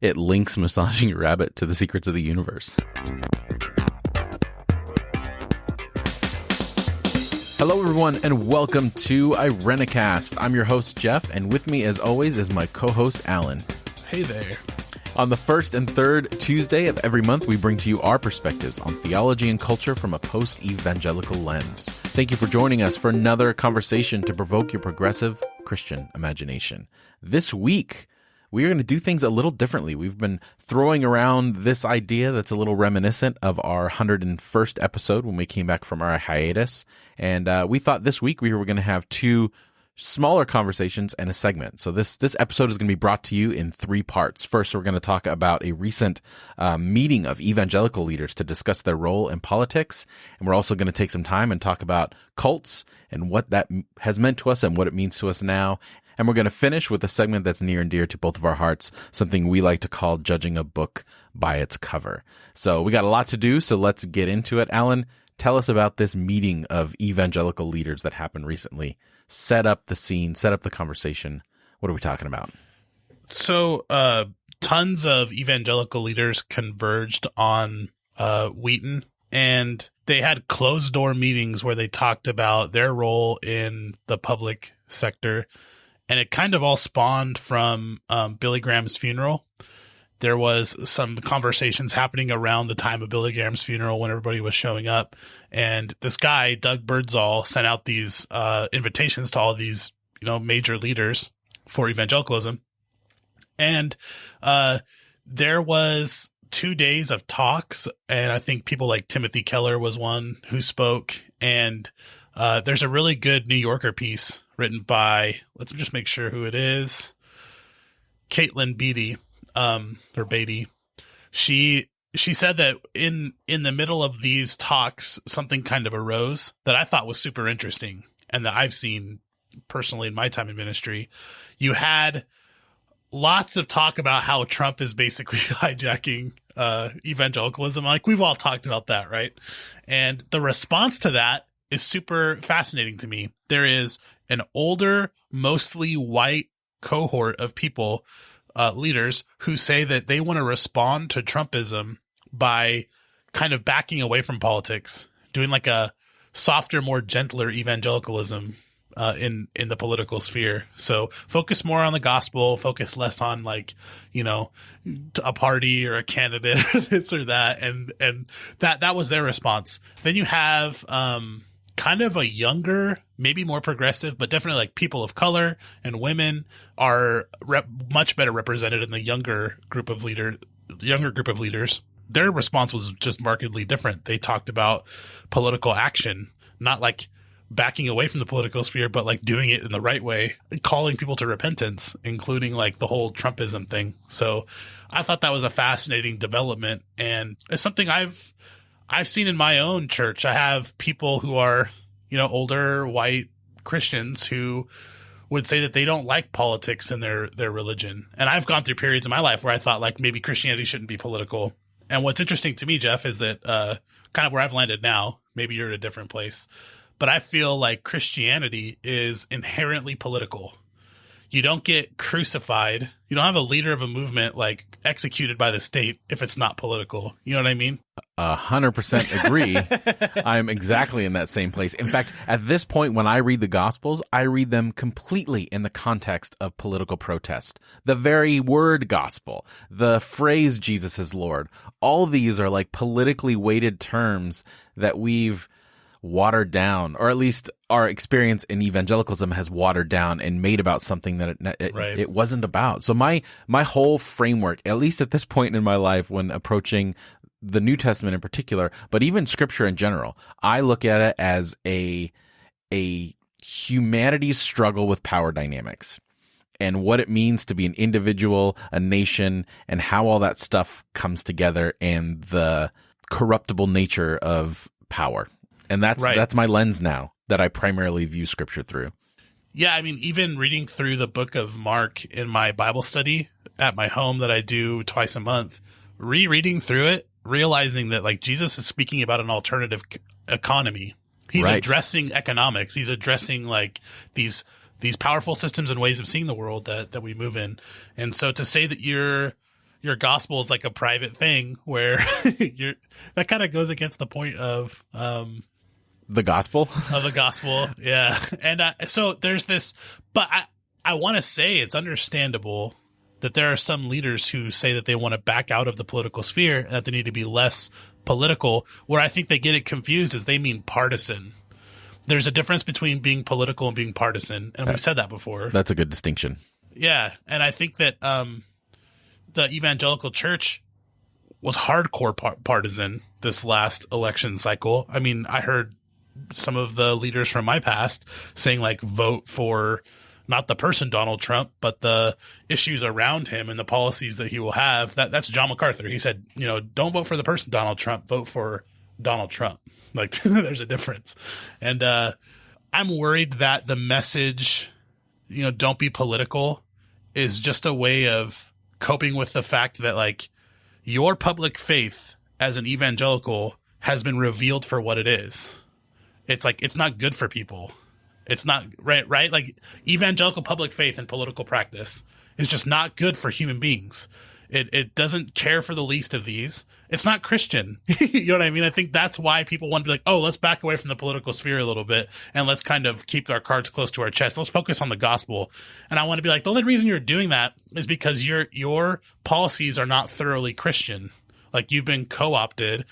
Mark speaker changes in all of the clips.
Speaker 1: It links massaging your rabbit to the secrets of the universe. Hello, everyone, and welcome to Irenicast. I'm your host, Jeff, and with me, as always, is my co-host, Alan.
Speaker 2: Hey there.
Speaker 1: On the first and third Tuesday of every month, we bring to you our perspectives on theology and culture from a post-evangelical lens. Thank you for joining us for another conversation to provoke your progressive Christian imagination. This week, we are going to do things a little differently. We've been throwing around this idea that's a little reminiscent of our 101st episode when we came back from our hiatus. And we thought this week we were going to have two smaller conversations and a segment. So this episode is going to be brought to you in three parts. First, we're going to talk about a recent meeting of evangelical leaders to discuss their role in politics. And we're also going to take some time and talk about cults and what that has meant to us and what it means to us now. And we're going to finish with a segment that's near and dear to both of our hearts, something we like to call judging a book by its cover. So we got a lot to do, so let's get into it. Alan, tell us about this meeting of evangelical leaders that happened recently. Set up the scene, set up the conversation. What are we talking about?
Speaker 2: So tons of evangelical leaders converged on Wheaton, and they had closed-door meetings where they talked about their role in the public sector. And it kind of all spawned from Billy Graham's funeral. There was some conversations happening around the time of Billy Graham's funeral when everybody was showing up. And this guy, Doug Birdsall, sent out these invitations to all these, major leaders for evangelicalism. And there was 2 days of talks. And I think people like Timothy Keller was one who spoke. And there's a really good New Yorker piece written by, let's just make sure who it is, Caitlin Beatty, or Beatty. She said that in the middle of these talks, something kind of arose that I thought was super interesting and that I've seen personally in my time in ministry. You had lots of talk about how Trump is basically hijacking evangelicalism. Like, we've all talked about that, right? And the response to that is super fascinating to me. There is an older, mostly white cohort of people, leaders, who say that they want to respond to Trumpism by kind of backing away from politics, doing like a softer, more gentler evangelicalism in the political sphere. So focus more on the gospel, focus less on a party or a candidate or this or that. And that was their response. Then you have kind of a younger, maybe more progressive, but definitely like people of color and women are much better represented in the younger group of leaders. Their response was just markedly different. They talked about political action, not like backing away from the political sphere, but like doing it in the right way, calling people to repentance, including like the whole Trumpism thing. So I thought that was a fascinating development, and it's something I've seen in my own church. I have people who are, older white Christians who would say that they don't like politics in their religion. And I've gone through periods in my life where I thought like maybe Christianity shouldn't be political. And what's interesting to me, Jeff, is that kind of where I've landed now, maybe you're at a different place, but I feel like Christianity is inherently political. You don't get crucified. You don't have a leader of a movement like executed by the state if it's not political. You know what I mean?
Speaker 1: 100% agree. I'm exactly in that same place. In fact, at this point, when I read the Gospels, I read them completely in the context of political protest. The very word gospel, the phrase Jesus is Lord, all of these are like politically weighted terms that we've watered down, or at least our experience in evangelicalism has watered down and made about something that it wasn't about. So my whole framework, at least at this point in my life when approaching the New Testament in particular, but even scripture in general, I look at it as a humanity's struggle with power dynamics and what it means to be an individual, a nation, and how all that stuff comes together and the corruptible nature of power. And that's my lens now that I primarily view scripture through.
Speaker 2: Yeah, I mean, even reading through the book of Mark in my Bible study at my home that I do twice a month, rereading through it, realizing that like Jesus is speaking about an alternative economy. He's addressing economics. He's addressing like these powerful systems and ways of seeing the world that we move in. And so to say that you're your gospel is like a private thing where that kind of goes against the point of
Speaker 1: the gospel.
Speaker 2: Yeah. And so there's this, but I want to say it's understandable that there are some leaders who say that they want to back out of the political sphere and that they need to be less political. Where I think they get it confused is they mean partisan. There's a difference between being political and being partisan, and we've said that before.
Speaker 1: That's a good distinction.
Speaker 2: Yeah, and I think that the evangelical church was hardcore partisan this last election cycle. I mean, I heard some of the leaders from my past saying, like, vote for not the person Donald Trump, but the issues around him and the policies that he will have. That's John MacArthur. He said, don't vote for the person Donald Trump, vote for Donald Trump. Like, there's a difference. And I'm worried that the message, don't be political, is just a way of coping with the fact that, like, your public faith as an evangelical has been revealed for what it is. It's like, it's not good for people. It's not right. Like, evangelical public faith and political practice is just not good for human beings. It doesn't care for the least of these. It's not Christian. You know what I mean? I think that's why people want to be like, oh, let's back away from the political sphere a little bit and let's kind of keep our cards close to our chest. Let's focus on the gospel. And I want to be like, the only reason you're doing that is because your policies are not thoroughly Christian. Like, you've been co-opted.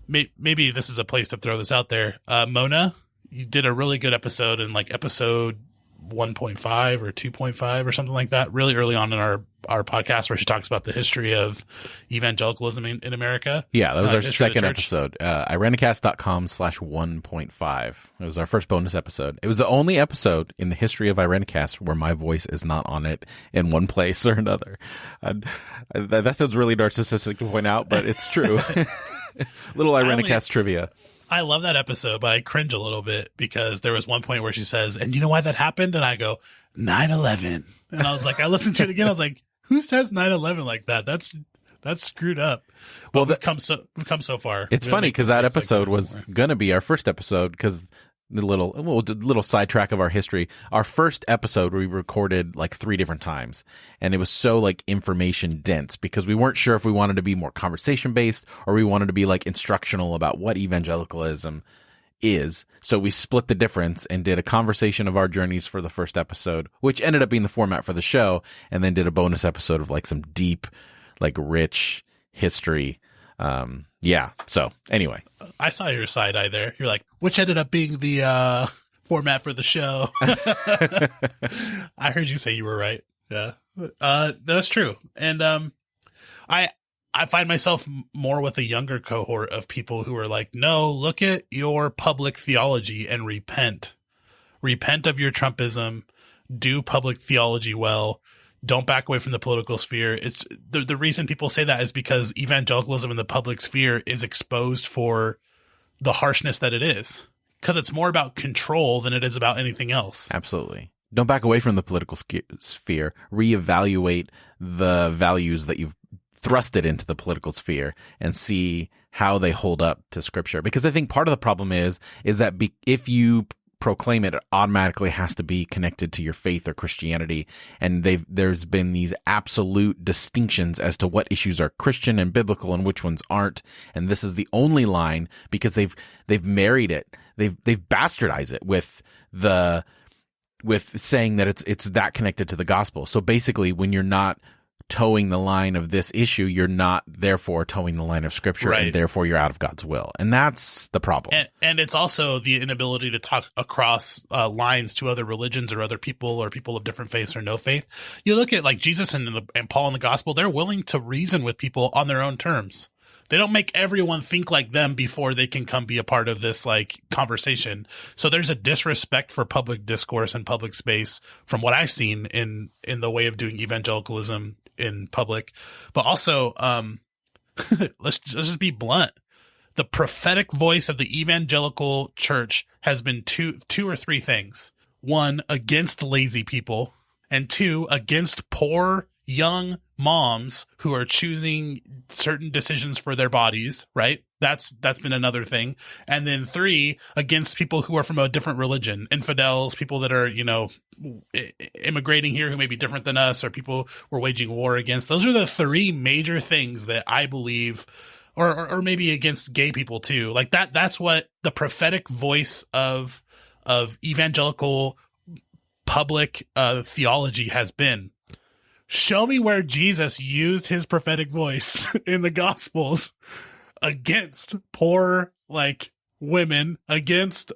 Speaker 2: Maybe this is a place to throw this out there. Mona, you did a really good episode in like episode 1.5 or 2.5 or something like that, really early on in our podcast, where she talks about the history of evangelicalism in America.
Speaker 1: Yeah, that was our second episode. Irenicast.com/1.5. It was our first bonus episode. It was the only episode in the history of Irenicast where my voice is not on it in one place or another. That sounds really narcissistic to point out, but it's true. Little Irenicast trivia.
Speaker 2: I love that episode, but I cringe a little bit because there was one point where she says, and you know why that happened? And I go, 9/11. And I was like, I listened to it again. I was like, who says 9/11 like that? That's screwed up. But well, we've come so far.
Speaker 1: It's funny because that episode was going to be our first episode, because the little sidetrack of our history. Our first episode we recorded like 3 different times, and it was so like information dense because we weren't sure if we wanted to be more conversation based or we wanted to be like instructional about what evangelicalism is. So we split the difference and did a conversation of our journeys for the first episode, which ended up being the format for the show, and then did a bonus episode of like some deep, like rich history. Yeah. So anyway,
Speaker 2: I saw your side eye there. You're like, which ended up being the format for the show. I heard you say you were right. Yeah, that's true. And I find myself more with a younger cohort of people who are like, no, look at your public theology and repent of your Trumpism, do public theology well. Don't back away from the political sphere. It's the reason people say that is because evangelicalism in the public sphere is exposed for the harshness that it is, because it's more about control than it is about anything else.
Speaker 1: Absolutely. Don't back away from the political sphere. Reevaluate the values that you've thrusted into the political sphere and see how they hold up to Scripture. Because I think part of the problem is that if you proclaim it, it automatically has to be connected to your faith or Christianity, and there's been these absolute distinctions as to what issues are Christian and biblical and which ones aren't, and this is the only line because they've married it, they've bastardized it with saying that it's that connected to the gospel. So basically, when you're not towing the line of this issue, you're not therefore towing the line of Scripture, right, and therefore you're out of God's will. And that's the problem.
Speaker 2: And it's also the inability to talk across lines to other religions or other people or people of different faiths or no faith. You look at like Jesus and Paul in the gospel, they're willing to reason with people on their own terms. They don't make everyone think like them before they can come be a part of this like conversation. So there's a disrespect for public discourse and public space from what I've seen in the way of doing evangelicalism in public. But also, let's just be blunt. The prophetic voice of the evangelical church has been two or three things. 1, against lazy people, and 2, against poor, young, moms who are choosing certain decisions for their bodies, right? That's been another thing. And then 3, against people who are from a different religion, infidels, people that are, immigrating here who may be different than us, or people we're waging war against. Those are the 3 major things that I believe, or maybe against gay people too. Like that's what the prophetic voice of evangelical public theology has been. Show me where Jesus used his prophetic voice in the Gospels against poor, women, against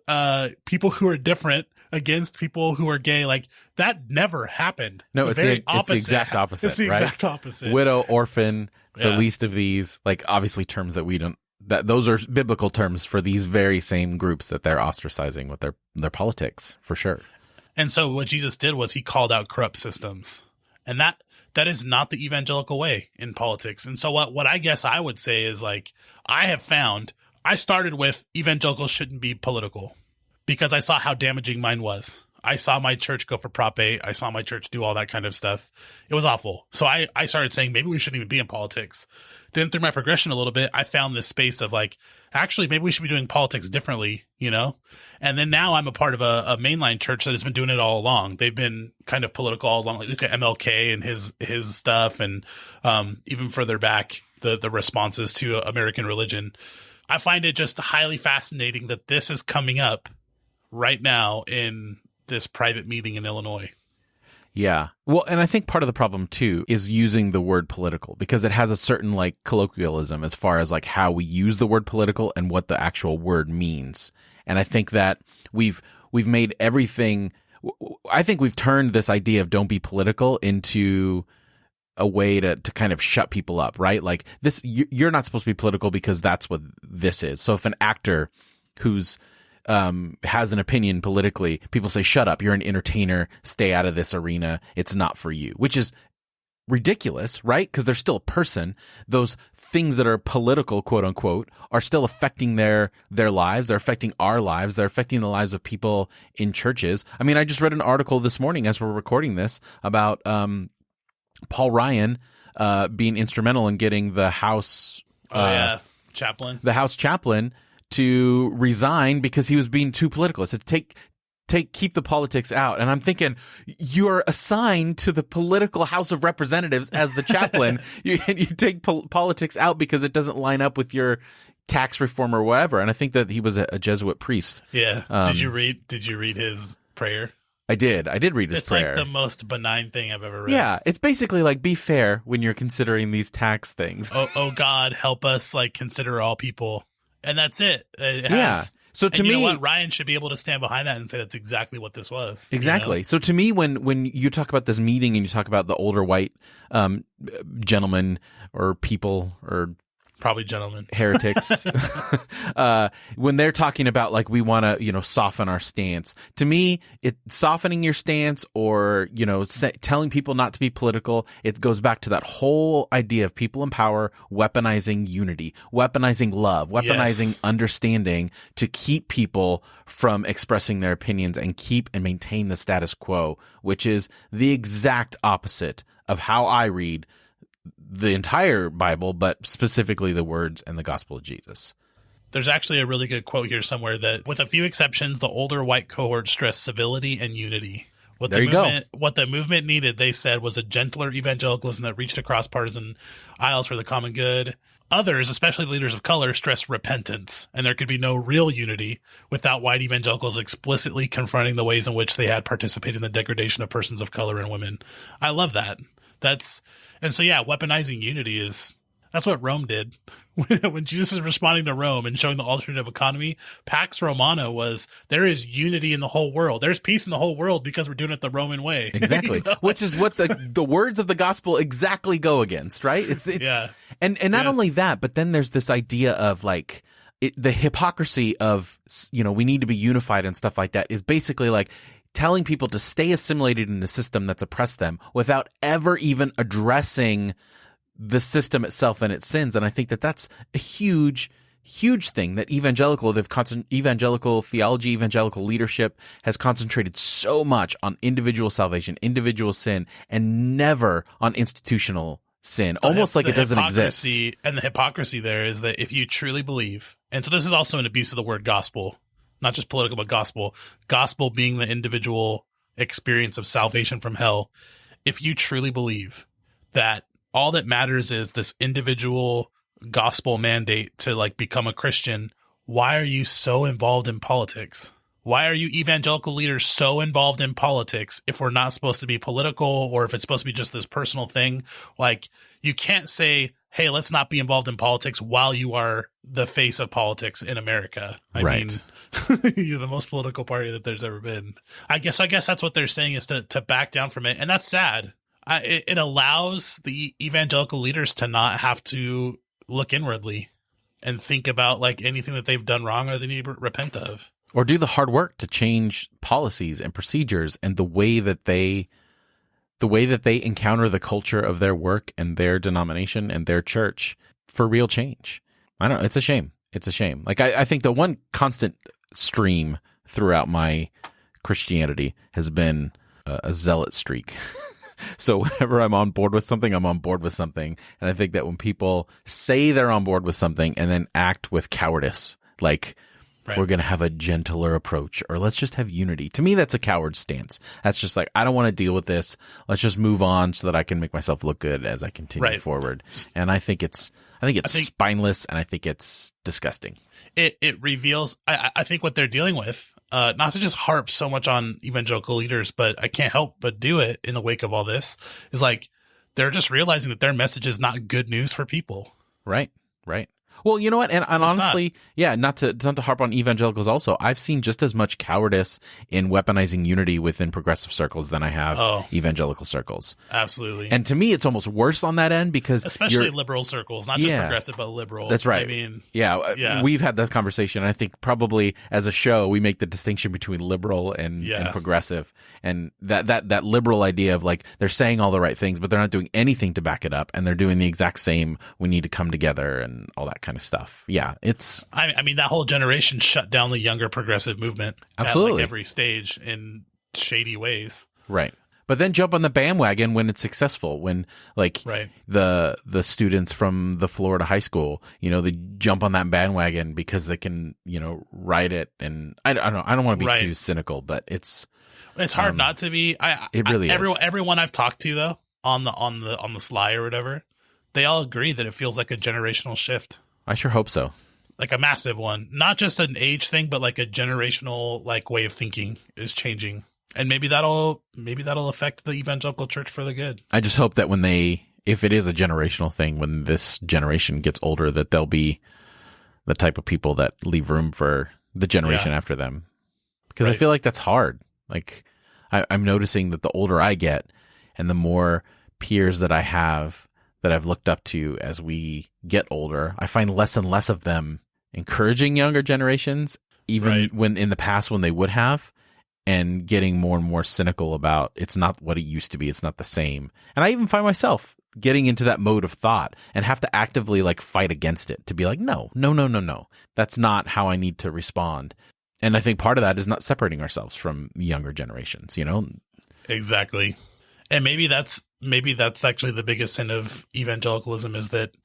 Speaker 2: people who are different, against people who are gay. Like, that never happened.
Speaker 1: No, it's the exact opposite.
Speaker 2: It's the exact opposite.
Speaker 1: Widow, orphan, the least of these, obviously terms that we don't, those are biblical terms for these very same groups that they're ostracizing with their politics, for sure.
Speaker 2: And so what Jesus did was he called out corrupt systems. And that is not the evangelical way in politics. And so what I guess I would say is, I have found, I started with evangelicals shouldn't be political because I saw how damaging mine was. I saw my church go for Prop 8. I saw my church do all that kind of stuff. It was awful. So I started saying maybe we shouldn't even be in politics. Then through my progression a little bit, I found this space of actually, maybe we should be doing politics differently, And then now I'm a part of a mainline church that has been doing it all along. They've been kind of political all along. Look at MLK and his stuff, and even further back, the responses to American religion. I find it just highly fascinating that this is coming up right now in this private meeting in Illinois.
Speaker 1: Yeah. Well, and I think part of the problem too is using the word political, because it has a certain colloquialism as far as how we use the word political and what the actual word means. And I think that we've made everything, I think we've turned this idea of don't be political into a way to kind of shut people up, right? This, you're not supposed to be political because that's what this is. So if an actor who's has an opinion politically, people say, shut up, you're an entertainer, stay out of this arena, it's not for you, which is ridiculous, right? Because they're still a person. Those things that are political, quote unquote, are still affecting their lives. They're affecting our lives. They're affecting the lives of people in churches. I mean, I just read an article this morning as we're recording this about Paul Ryan being instrumental in getting the House
Speaker 2: chaplain.
Speaker 1: The House chaplain to resign because he was being too political. It said keep the politics out. And I'm thinking, you're assigned to the political House of Representatives as the chaplain. you take politics out because it doesn't line up with your tax reform or whatever. And I think that he was a Jesuit priest.
Speaker 2: Yeah. Did you read his prayer?
Speaker 1: I did read his prayer.
Speaker 2: It's the most benign thing I've ever read.
Speaker 1: Yeah. It's basically be fair when you're considering these tax things.
Speaker 2: Oh God, help us consider all people. And that's it.
Speaker 1: So to me,
Speaker 2: you know what? Ryan should be able to stand behind that and say that's exactly what this was.
Speaker 1: Exactly. So to me, when you talk about this meeting and you talk about the older white gentlemen or people or
Speaker 2: probably gentlemen
Speaker 1: heretics, when they're talking about we want to soften our stance, to me, softening your stance or telling people not to be political, it goes back to that whole idea of people in power weaponizing unity, weaponizing love, weaponizing understanding to keep people from expressing their opinions and keep and maintain the status quo, which is the exact opposite of how I read the entire Bible, but specifically the words and the gospel of Jesus.
Speaker 2: There's actually a really good quote here somewhere that, with a few exceptions, the older white cohort stressed civility and unity. What the movement needed, they said, was a gentler evangelicalism that reached across partisan aisles for the common good. Others, especially leaders of color, stressed repentance, and there could be no real unity without white evangelicals explicitly confronting the ways in which they had participated in the degradation of persons of color and women. I love that. Weaponizing unity that's what Rome did. When Jesus is responding to Rome and showing the alternative economy, Pax Romana was, there is unity in the whole world. There's peace in the whole world because we're doing it the Roman way.
Speaker 1: Exactly. Which is what the words of the gospel exactly go against, right? And not only that, but then there's this idea of the hypocrisy of, we need to be unified and stuff like that is basically telling people to stay assimilated in the system that's oppressed them without ever even addressing the system itself and its sins. And I think that that's a huge thing that evangelical theology, evangelical leadership has concentrated so much on individual salvation, individual sin, and never on institutional sin, almost like it doesn't exist.
Speaker 2: And the hypocrisy there is that if you truly believe, and so this is also an abuse of the word gospel, not just political, but gospel being the individual experience of salvation from hell. If you truly believe that all that matters is this individual gospel mandate to like become a Christian, why are you so involved in politics? Why are you evangelical leaders so involved in politics if we're not supposed to be political, or if it's supposed to be just this personal thing? Like, you can't say, hey, let's not be involved in politics while you are the face of politics in America. I mean, you're the most political party that there's ever been. I guess that's what they're saying, is to back down from it. And that's sad. It allows the evangelical leaders to not have to look inwardly and think about like anything that they've done wrong or they need to repent of.
Speaker 1: Or do the hard work to change policies and procedures and the way that they encounter the culture of their work and their denomination and their church for real change. I don't know. It's a shame. It's a shame. Like, I think the one constant stream throughout my Christianity has been a zealot streak. So whenever I'm on board with something, I'm on board with something. And I think that when people say they're on board with something and then act with cowardice, like, we're going to have a gentler approach, or let's just have unity. To me, that's a coward stance. That's just like, I don't want to deal with this. Let's just move on so that I can make myself look good as I continue forward. And I think it's spineless, and I think it's disgusting.
Speaker 2: It reveals, I think, what they're dealing with. Not to just harp so much on evangelical leaders, but I can't help but do it in the wake of all this, is like, they're just realizing that their message is not good news for people.
Speaker 1: Right. Well, you know what? And honestly, not to harp on evangelicals also, I've seen just as much cowardice in weaponizing unity within progressive circles than I have evangelical circles.
Speaker 2: Absolutely.
Speaker 1: And to me, it's almost worse on that end, because
Speaker 2: especially liberal circles, not just progressive, but liberal.
Speaker 1: That's right.
Speaker 2: I mean,
Speaker 1: we've had that conversation. I think probably as a show, we make the distinction between liberal and progressive, and that liberal idea of like, they're saying all the right things, but they're not doing anything to back it up. And they're doing the exact same. We need to come together and all that kind of stuff. Yeah, it's.
Speaker 2: I mean, that whole generation shut down the younger progressive movement
Speaker 1: absolutely
Speaker 2: at like every stage in shady ways.
Speaker 1: Right, but then jump on the bandwagon when it's successful. When like the students from the Florida high school, they jump on that bandwagon because they can ride it. And I don't know. I don't want to be too cynical, but it's
Speaker 2: hard not to be.
Speaker 1: It really is.
Speaker 2: Everyone I've talked to though on the sly or whatever, they all agree that it feels like a generational shift.
Speaker 1: I sure hope so.
Speaker 2: Like a massive one. Not just an age thing, but like a generational like way of thinking is changing. And maybe that'll affect the evangelical church for the good.
Speaker 1: I just hope that if it is a generational thing, when this generation gets older, that they'll be the type of people that leave room for the generation after them. Because I feel like that's hard. Like, I'm noticing that the older I get and the more peers that I have that I've looked up to as we get older, I find less and less of them encouraging younger generations, even when in the past when they would have, and getting more and more cynical about it's not what it used to be. It's not the same. And I even find myself getting into that mode of thought and have to actively like fight against it to be like, no. That's not how I need to respond. And I think part of that is not separating ourselves from younger generations,
Speaker 2: Exactly. And maybe that's actually the biggest sin of evangelicalism, is that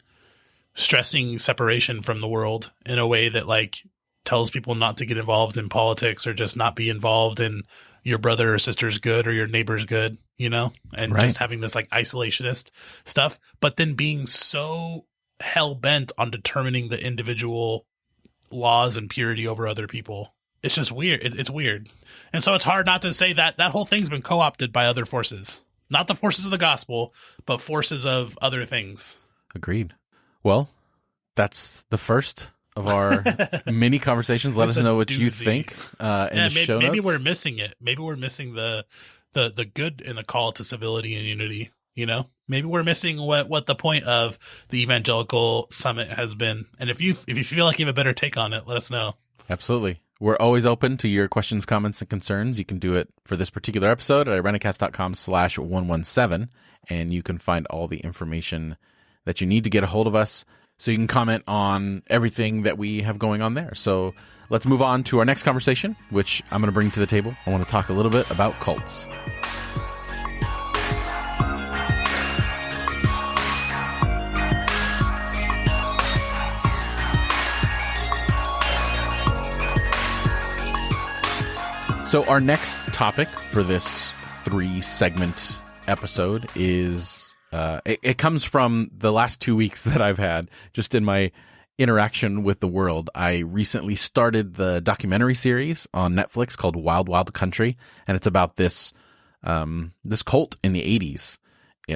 Speaker 2: stressing separation from the world in a way that like tells people not to get involved in politics or just not be involved in your brother or sister's good or your neighbor's good, and just having this like isolationist stuff, but then being so hell bent on determining the individual laws and purity over other people. It's just weird. It's weird. And so it's hard not to say that whole thing's been co-opted by other forces. Not the forces of the gospel, but forces of other things.
Speaker 1: Agreed. Well, that's the first of our mini conversations. Let us know what you think in the show notes.
Speaker 2: Maybe we're missing it. Maybe we're missing the good in the call to civility and unity. Maybe we're missing what the point of the Evangelical Summit has been. And if you feel like you have a better take on it, let us know.
Speaker 1: Absolutely. We're always open to your questions, comments, and concerns. You can do it for this particular episode at irenicast.com/117, and you can find all the information that you need to get a hold of us, so you can comment on everything that we have going on there. So let's move on to our next conversation, which I'm going to bring to the table. I want to talk a little bit about cults. So our next topic for this 3-segment episode is it comes from the last 2 weeks that I've had just in my interaction with the world. I recently started the documentary series on Netflix called Wild Wild Country, and it's about this cult in the 80s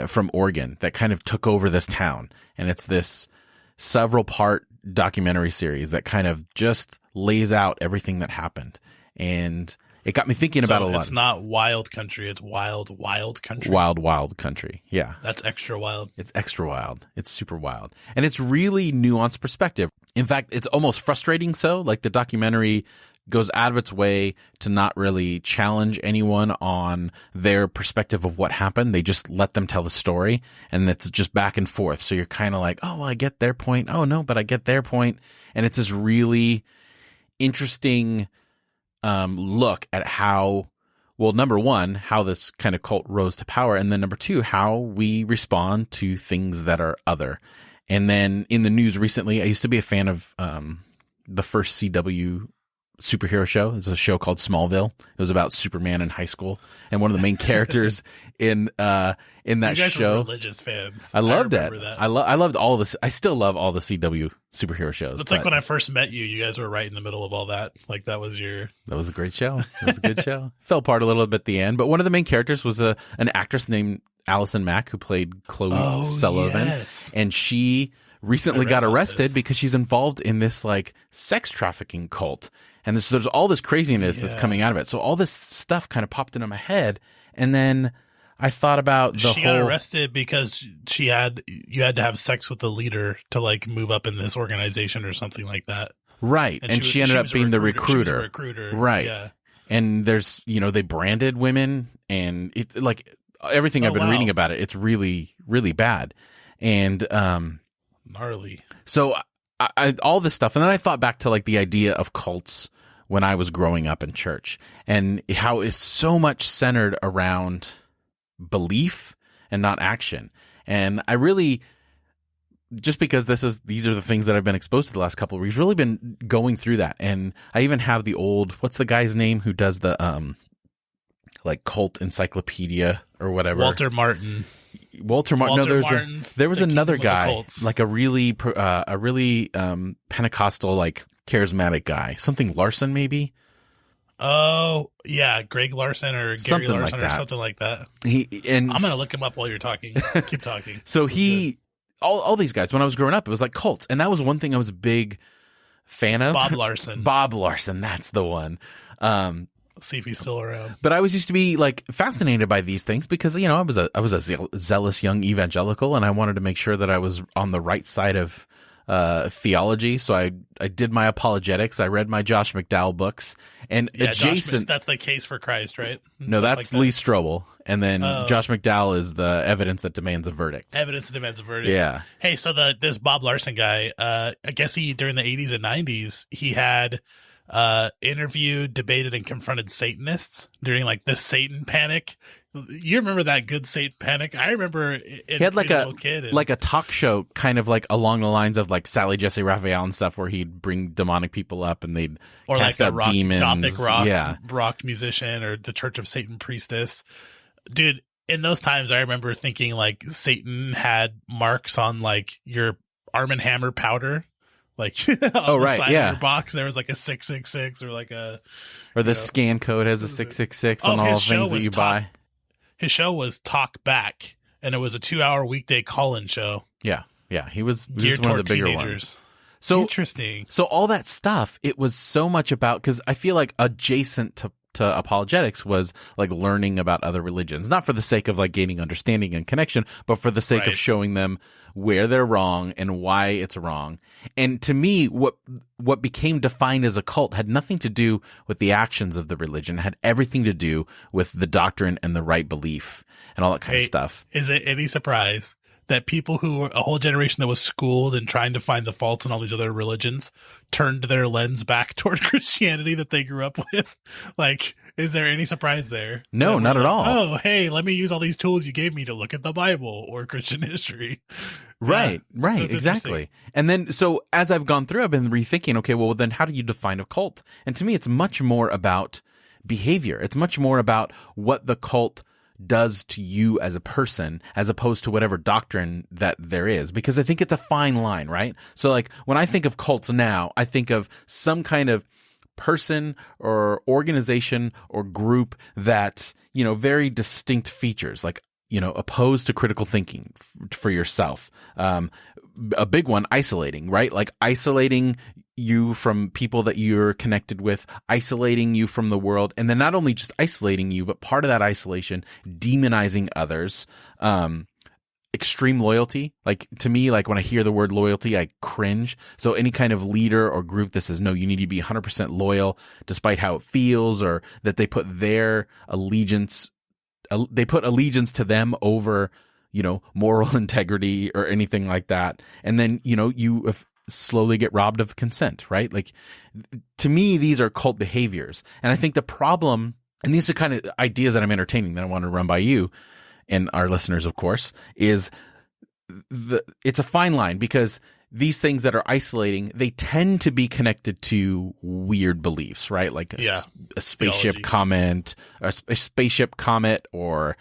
Speaker 1: from Oregon that kind of took over this town. And it's this several part documentary series that kind of just lays out everything that happened. And it got me thinking about a lot.
Speaker 2: It's not wild country. It's wild, wild country.
Speaker 1: Wild, wild country. Yeah.
Speaker 2: That's extra wild.
Speaker 1: It's extra wild. It's super wild. And it's really nuanced perspective. In fact, it's almost frustrating so. Like the documentary goes out of its way to not really challenge anyone on their perspective of what happened. They just let them tell the story, and it's just back and forth. So you're kind of like, oh, well, I get their point. Oh, no, but I get their point. And it's this really interesting look at how, well, number one, how this kind of cult rose to power, and then number two, how we respond to things that are other. And then in the news recently, I used to be a fan of the first CW superhero show. It's a show called Smallville. It was about Superman in high school, and one of the main characters in that
Speaker 2: you guys
Speaker 1: show.
Speaker 2: Were religious fans.
Speaker 1: I loved it.
Speaker 2: That.
Speaker 1: I loved all this. I still love all the CW superhero shows.
Speaker 2: It's like when I first met you. You guys were right in the middle of all that. Like that was
Speaker 1: a great show. It was a good show. Fell apart a little bit at the end, but one of the main characters was an actress named Allison Mack who played Chloe Sullivan,
Speaker 2: yes.
Speaker 1: And she recently got arrested because she's involved in this like sex trafficking cult. And there's all this craziness that's coming out of it. So all this stuff kind of popped into my head. And then I thought about she got
Speaker 2: arrested because you had to have sex with the leader to like move up in this organization or something like that.
Speaker 1: Right. And she ended up being the recruiter.
Speaker 2: She was a recruiter.
Speaker 1: Right.
Speaker 2: Yeah.
Speaker 1: And there's, they branded women, and it's like everything I've been reading about it. It's really, really bad. And,
Speaker 2: gnarly.
Speaker 1: So I all this stuff. And then I thought back to like the idea of cults when I was growing up in church, and how it's so much centered around belief and not action. And I really, just because these are the things that I've been exposed to the last couple of weeks, really been going through that. And I even have the old, what's the guy's name who does the like cult encyclopedia or whatever?
Speaker 2: Walter Martin.
Speaker 1: No, there was another guy, like a really Pentecostal, like charismatic guy, something Larson maybe.
Speaker 2: Oh yeah, Greg Larson or Gary
Speaker 1: something
Speaker 2: Larson
Speaker 1: like
Speaker 2: or something like that.
Speaker 1: I'm
Speaker 2: gonna look him up while you're talking. Keep talking.
Speaker 1: So all these guys, when I was growing up, it was like cults, and that was one thing I was a big fan of.
Speaker 2: Bob Larson.
Speaker 1: Bob Larson, that's the one.
Speaker 2: Let's see if he's still around.
Speaker 1: But I was used to be like fascinated by these things because I was a zealous young evangelical, and I wanted to make sure that I was on the right side of theology. So I did my apologetics. I read my Josh McDowell books, and adjacent.
Speaker 2: That's the Case for Christ, right? And
Speaker 1: no, that's like Lee Strobel, and then Josh McDowell is the Evidence That Demands a Verdict.
Speaker 2: Evidence That Demands a Verdict.
Speaker 1: Yeah.
Speaker 2: Hey, so this Bob Larson guy, I guess during the 80s and 90s, he had interviewed, debated, and confronted Satanists during like the Satan panic. You remember that good Satan panic? I remember he
Speaker 1: had like a talk show kind of like along the lines of like Sally Jesse Raphael and stuff, where he'd bring demonic people up and they'd cast out demons.
Speaker 2: Gothic rock musician, or the Church of Satan priestess. Dude, in those times I remember thinking like Satan had marks on like your Arm & Hammer powder. Like on the side of your box, there was like a 666 or like a,
Speaker 1: or the scan code has a 666 on all things that you buy.
Speaker 2: His show was Talk Back, and it was a 2-hour weekday call-in show.
Speaker 1: Yeah, he was
Speaker 2: geared
Speaker 1: one of
Speaker 2: toward
Speaker 1: the bigger
Speaker 2: teenagers.
Speaker 1: ones. So
Speaker 2: interesting.
Speaker 1: So all that stuff, it was so much about, because I feel like adjacent to apologetics was like learning about other religions, not for the sake of like gaining understanding and connection, but for the sake of showing them where they're wrong and why it's wrong. And to me, what became defined as a cult had nothing to do with the actions of the religion. It had everything to do with the doctrine and the right belief and all that kind of stuff.
Speaker 2: Is it any surprise that people who were a whole generation that was schooled and trying to find the faults in all these other religions turned their lens back toward Christianity that they grew up with? Like, is there any surprise there?
Speaker 1: No, not at all.
Speaker 2: Oh, hey, let me use all these tools you gave me to look at the Bible or Christian history.
Speaker 1: Right, exactly. And then, so as I've gone through, I've been rethinking, okay, well, then how do you define a cult? And to me, it's much more about behavior. It's much more about what the cult does to you as a person, as opposed to whatever doctrine that there is, because I think it's a fine line, right? So like when I think of cults now, I think of some kind of person or organization or group that, very distinct features, like, opposed to critical thinking for yourself. A big one, isolating, right? Like isolating you from people that you're connected with, isolating you from the world, and then not only just isolating you, but part of that isolation, demonizing others. Extreme loyalty. Like to me, like when I hear the word loyalty, I cringe. So any kind of leader or group that says, no, you need to be 100% loyal despite how it feels, or that they put their allegiance to them over, moral integrity or anything like that. And then, you slowly get robbed of consent, right? Like to me, these are cult behaviors. And I think the problem, and these are kind of ideas that I'm entertaining that I want to run by you and our listeners, of course, is it's a fine line, because these things that are isolating, they tend to be connected to weird beliefs, right? Like a spaceship comment, or a spaceship comet, or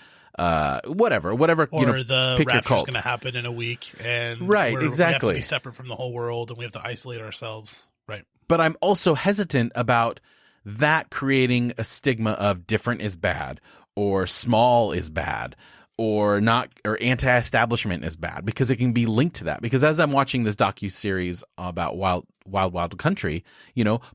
Speaker 1: whatever,
Speaker 2: or the rapture's going to happen in a week, and
Speaker 1: exactly.
Speaker 2: We have to be separate from the whole world, and we have to isolate ourselves, right?
Speaker 1: But I'm also hesitant about that creating a stigma of different is bad, or small is bad, or not, or anti-establishment is bad, because it can be linked to that. Because as I'm watching this docu-series about Wild Country,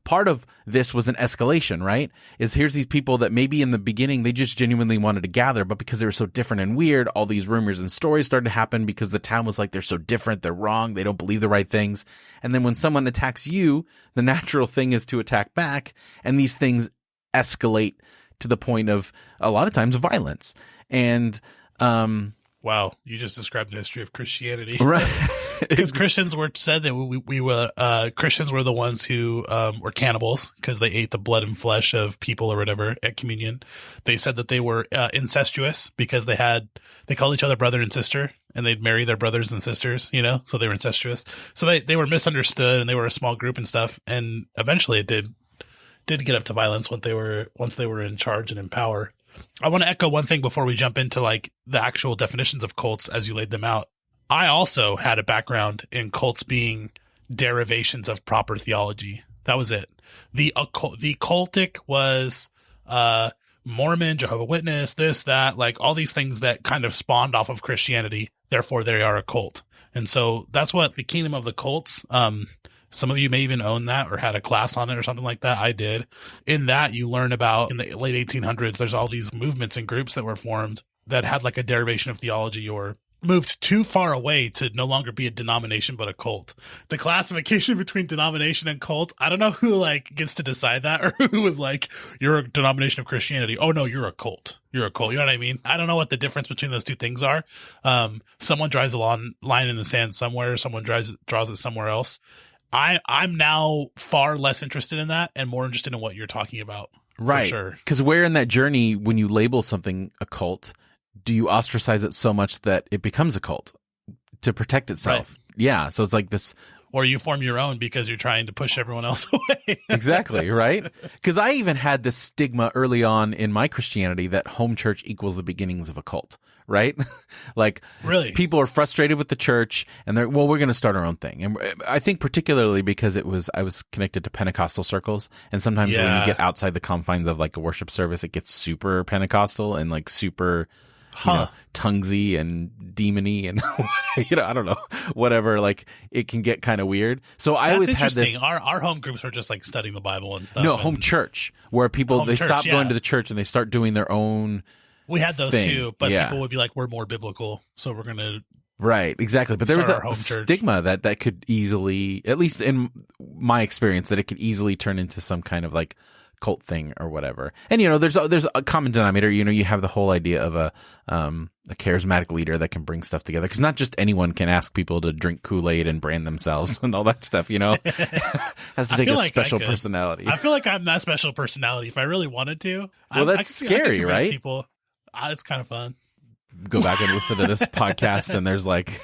Speaker 1: part of this was an escalation, right? Is here's these people that maybe in the beginning they just genuinely wanted to gather, but because they were so different and weird, all these rumors and stories started to happen because the town was like, they're so different, they're wrong, they don't believe the right things. And then when someone attacks you, the natural thing is to attack back, and these things escalate to the point of a lot of times violence. And
Speaker 2: wow, you just described the history of Christianity,
Speaker 1: right?
Speaker 2: Because Christians said that we were Christians were the ones who were cannibals because they ate the blood and flesh of people or whatever at communion. They said that they were incestuous because they called each other brother and sister, and they'd marry their brothers and sisters, so they were incestuous. So they were misunderstood, and they were a small group and stuff. And eventually, it did get up to violence once they were in charge and in power. I want to echo one thing before we jump into like the actual definitions of cults as you laid them out. I also had a background in cults being derivations of proper theology. That was it. The cultic was Mormon, Jehovah's Witness, this, that, like all these things that kind of spawned off of Christianity. Therefore, they are a cult. And so that's what the Kingdom of the Cults, some of you may even own that or had a class on it or something like that. I did. In that, you learn about in the late 1800s, there's all these movements and groups that were formed that had like a derivation of theology or moved too far away to no longer be a denomination, but a cult. The classification between denomination and cult, I don't know who like gets to decide that, or who was like, you're a denomination of Christianity. Oh no, you're a cult. You're a cult. You know what I mean? I don't know what the difference between those two things are. Someone draws a line in the sand somewhere. Someone draws it somewhere else. I'm now far less interested in that and more interested in what you're talking about.
Speaker 1: Right.
Speaker 2: For sure.
Speaker 1: Because where in that journey, when you label something a cult, do you ostracize it so much that it becomes a cult to protect itself? Right. Yeah. So it's like this.
Speaker 2: Or you form your own because you're trying to push everyone else away.
Speaker 1: Exactly, right? Because I even had this stigma early on in my Christianity that home church equals the beginnings of a cult, right? Like,
Speaker 2: really,
Speaker 1: people are frustrated with the church and they're, well, we're going to start our own thing. And I think particularly because I was connected to Pentecostal circles, and sometimes when you get outside the confines of like a worship service, it gets super Pentecostal and like super tonguesy and demony and I don't know, whatever, like it can get kind of weird. So I always had this.
Speaker 2: Our home groups are just like studying the Bible and stuff.
Speaker 1: No, home church, where people stop going to the church and they start doing their own.
Speaker 2: We had those
Speaker 1: thing.
Speaker 2: Too, but people would be like, we're more biblical, so we're gonna.
Speaker 1: Right, exactly. But there was a stigma that could easily, at least in my experience, that it could easily turn into some kind of like cult thing or whatever. And there's a common denominator. You have the whole idea of a charismatic leader that can bring stuff together, because not just anyone can ask people to drink Kool-Aid and brand themselves and all that stuff. Has to take a special personality.
Speaker 2: I feel like I'm that special personality if I really wanted to.
Speaker 1: Well, that's scary, right?
Speaker 2: People, it's kind of fun.
Speaker 1: Go back and listen to this podcast, and there's like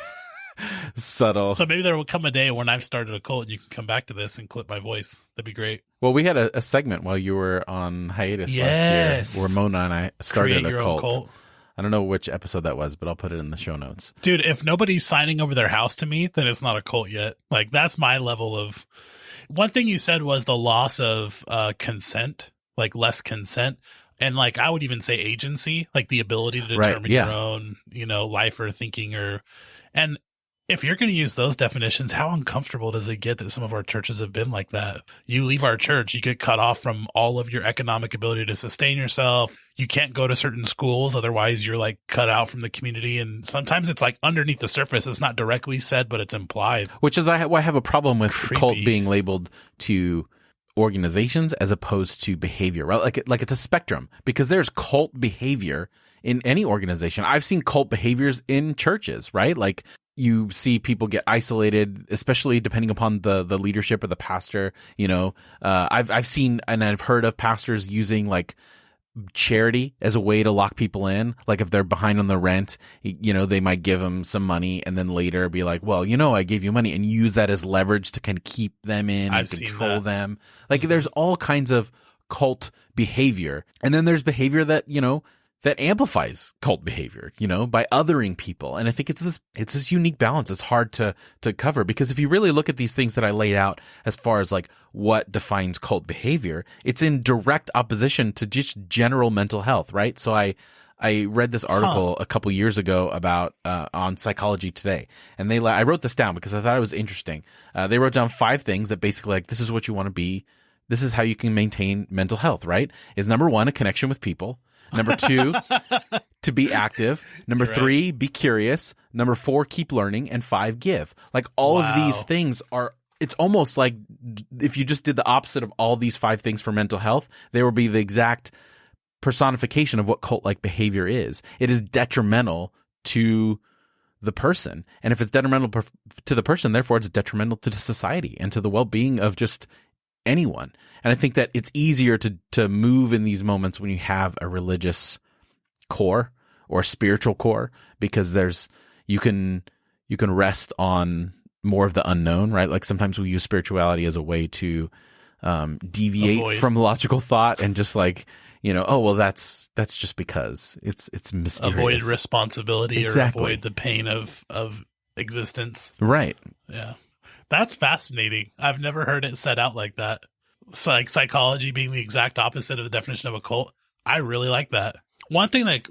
Speaker 1: Subtle.
Speaker 2: So maybe there will come a day when I've started a cult and you can come back to this and clip my voice. That'd be great.
Speaker 1: Well, we had a segment while you were on hiatus last year where Mona and I started
Speaker 2: Create your
Speaker 1: a
Speaker 2: own
Speaker 1: cult.
Speaker 2: cult.
Speaker 1: I don't know which episode that was, but I'll put it in the show notes.
Speaker 2: Dude, if nobody's signing over their house to me, then it's not a cult yet. Like, that's my level of... One thing you said was the loss of consent, like less consent. And like, I would even say agency, like the ability to determine your own, life or thinking and if you're going to use those definitions, how uncomfortable does it get that some of our churches have been like that? You leave our church, you get cut off from all of your economic ability to sustain yourself. You can't go to certain schools. Otherwise, you're like cut out from the community. And sometimes it's like underneath the surface. It's not directly said, but it's implied.
Speaker 1: Which is why I have a problem with cult being labeled to organizations as opposed to behavior, right? Like it's a spectrum, because there's cult behavior in any organization. I've seen cult behaviors in churches, right? Like, you see people get isolated, especially depending upon the leadership or the pastor. I've seen and I've heard of pastors using like charity as a way to lock people in. Like if they're behind on the rent, they might give them some money and then later be like, well, I gave you money, and use that as leverage to kind of keep them in and control them. Like there's all kinds of cult behavior. And then there's behavior that, that amplifies cult behavior, by othering people. And I think it's this unique balance. It's hard to cover, because if you really look at these things that I laid out as far as like what defines cult behavior, it's in direct opposition to just general mental health, right? So I read this article a couple years ago about on Psychology Today, and I wrote this down because I thought it was interesting. They wrote down 5 things that basically like, this is what you want to be. This is how you can maintain mental health, right? Is number 1, a connection with people. Number 2, to be active. Number 3, be curious. Number 4, keep learning. And 5, give. Like all of these things it's almost like if you just did the opposite of all these 5 things for mental health, they would be the exact personification of what cult-like behavior is. It is detrimental to the person. And if it's detrimental to the person, therefore it's detrimental to the society and to the well-being of just anyone. And I think that it's easier to move in these moments when you have a religious core or a spiritual core, because you can rest on more of the unknown, right? Like sometimes we use spirituality as a way to deviate from logical thought and just like, oh, well, that's just because it's mysterious.
Speaker 2: Avoid responsibility or avoid the pain of existence.
Speaker 1: Right.
Speaker 2: Yeah. That's fascinating. I've never heard it set out like that. It's like psychology being the exact opposite of the definition of a cult. I really like that. One thing that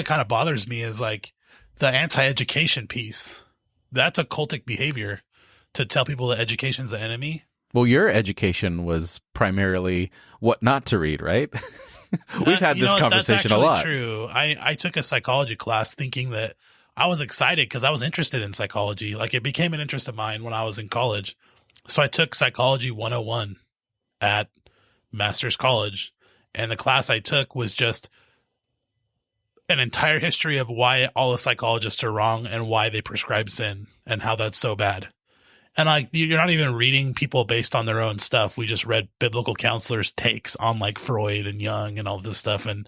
Speaker 2: kind of bothers me is like the anti-education piece. That's a cultic behavior, to tell people that education's the enemy.
Speaker 1: Well, your education was primarily what not to read, right? We've had this conversation a lot.
Speaker 2: That's true. I took a psychology class thinking that I was excited because I was interested in psychology. Like it became an interest of mine when I was in college. So I took Psychology 101 at Master's College. And the class I took was just an entire history of why all the psychologists are wrong and why they prescribe sin and how that's so bad. And like, you're not even reading people based on their own stuff. We just read biblical counselors' takes on like Freud and Jung and all this stuff. And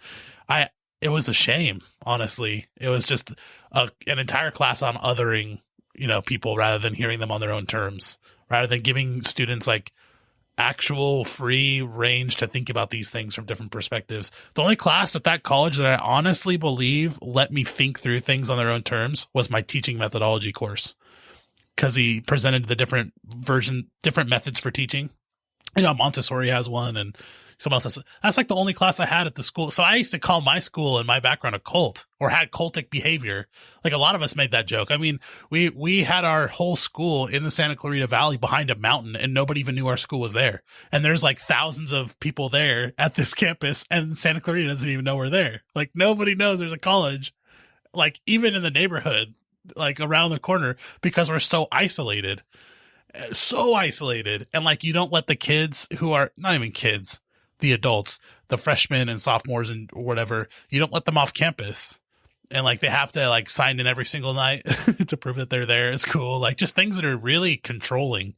Speaker 2: it was a shame, honestly. It was just an entire class on othering, people rather than hearing them on their own terms, rather than giving students like actual free range to think about these things from different perspectives. The only class at that college that I honestly believe let me think through things on their own terms was my teaching methodology course, because he presented the different methods for teaching. Montessori has one and someone else has. That's like the only class I had at the school. So I used to call my school and my background a cult, or had cultic behavior. Like a lot of us made that joke. I mean, we had our whole school in the Santa Clarita Valley behind a mountain, and nobody even knew our school was there. And there's like thousands of people there at this campus, and Santa Clarita doesn't even know we're there. Like nobody knows there's a college, like even in the neighborhood, like around the corner, because we're so isolated. And like, you don't let the kids who are not even kids, the adults, the freshmen and sophomores and whatever, you don't let them off campus. And like, they have to like sign in every single night to prove that they're there. It's cool. Like just things that are really controlling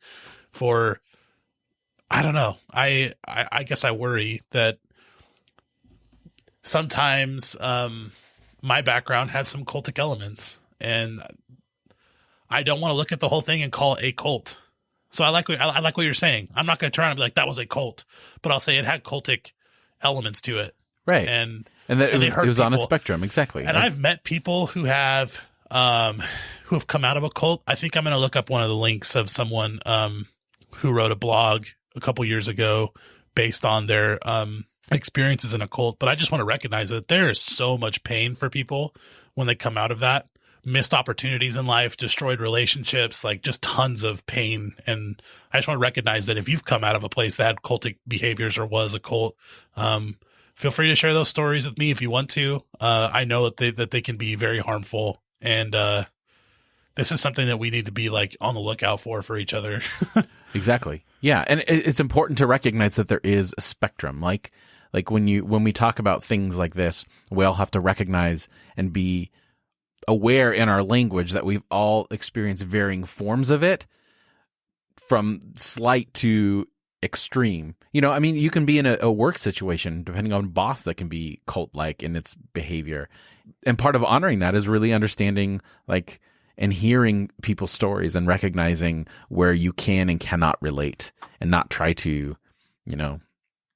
Speaker 2: for, I don't know. I guess I worry that sometimes my background had some cultic elements, and I don't want to look at the whole thing and call it a cult. So I like what you're saying. I'm not going to try and be like, that was a cult, but I'll say it had cultic elements to it.
Speaker 1: Right.
Speaker 2: And
Speaker 1: that it was on a spectrum. Exactly.
Speaker 2: And I've met people who have come out of a cult. I think I'm going to look up one of the links of someone who wrote a blog a couple years ago based on their experiences in a cult. But I just want to recognize that there is so much pain for people when they come out of that. Missed opportunities in life, destroyed relationships, like just tons of pain. And I just want to recognize that if you've come out of a place that had cultic behaviors or was a cult, feel free to share those stories with me if you want to. I know that they can be very harmful, and this is something that we need to be like on the lookout for each other.
Speaker 1: Exactly. Yeah, and it's important to recognize that there is a spectrum. Like when we talk about things like this, we all have to recognize and be aware in our language that we've all experienced varying forms of it, from slight to extreme. I mean, you can be in a work situation, depending on boss, that can be cult-like in its behavior. And part of honoring that is really understanding, like, and hearing people's stories and recognizing where you can and cannot relate, and not try to,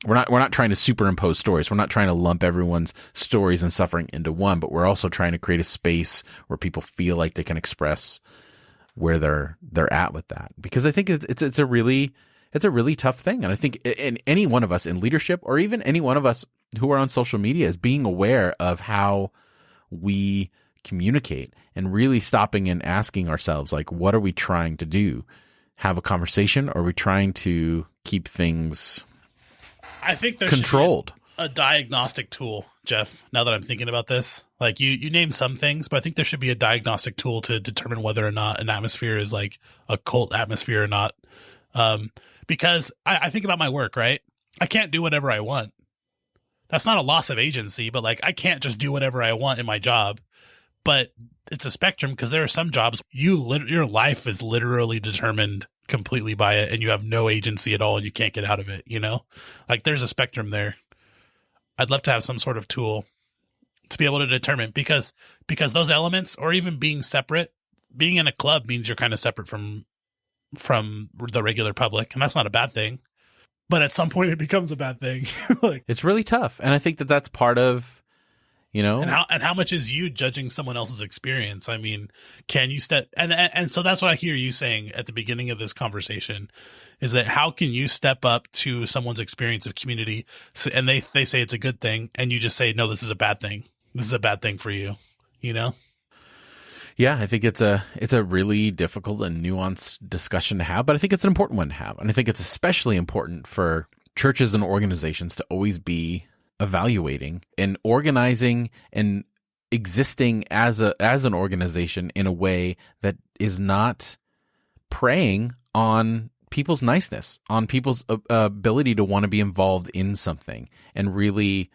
Speaker 1: we're not trying to superimpose stories. We're not trying to lump everyone's stories and suffering into one, but we're also trying to create a space where people feel like they can express where they're at with that. Because I think it's a really tough thing. And I think in any one of us in leadership, or even any one of us who are on social media, is being aware of how we communicate and really stopping and asking ourselves, like, what are we trying to do? Have a conversation, or are we trying to keep things
Speaker 2: I think there's
Speaker 1: controlled?
Speaker 2: A diagnostic tool, Jeff, now that I'm thinking about this. Like you name some things, but I think there should be a diagnostic tool to determine whether or not an atmosphere is like a cult atmosphere or not. Because I think about my work, right? I can't do whatever I want. That's not a loss of agency, but like I can't just do whatever I want in my job. But it's a spectrum, because there are some jobs your life is literally determined completely by it, and you have no agency at all, and you can't get out of it. Like there's a spectrum there. I'd love to have some sort of tool to be able to determine, because those elements, or even being separate, being in a club means you're kind of separate from the regular public, and that's not a bad thing. But at some point, it becomes a bad thing. Like,
Speaker 1: it's really tough, and I think that's part of,
Speaker 2: and how much is you judging someone else's experience? I mean, can you step and so that's what I hear you saying at the beginning of this conversation, is that how can you step up to someone's experience of community, and they say it's a good thing, and you just say, no, this is a bad thing. This is a bad thing for you.
Speaker 1: Yeah, I think it's a really difficult and nuanced discussion to have, but I think it's an important one to have. And I think it's especially important for churches and organizations to always be evaluating and organizing and existing as an organization in a way that is not preying on people's niceness, on people's ability to want to be involved in something. And really,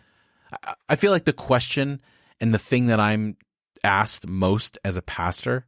Speaker 1: I feel like the question and the thing that I'm asked most as a pastor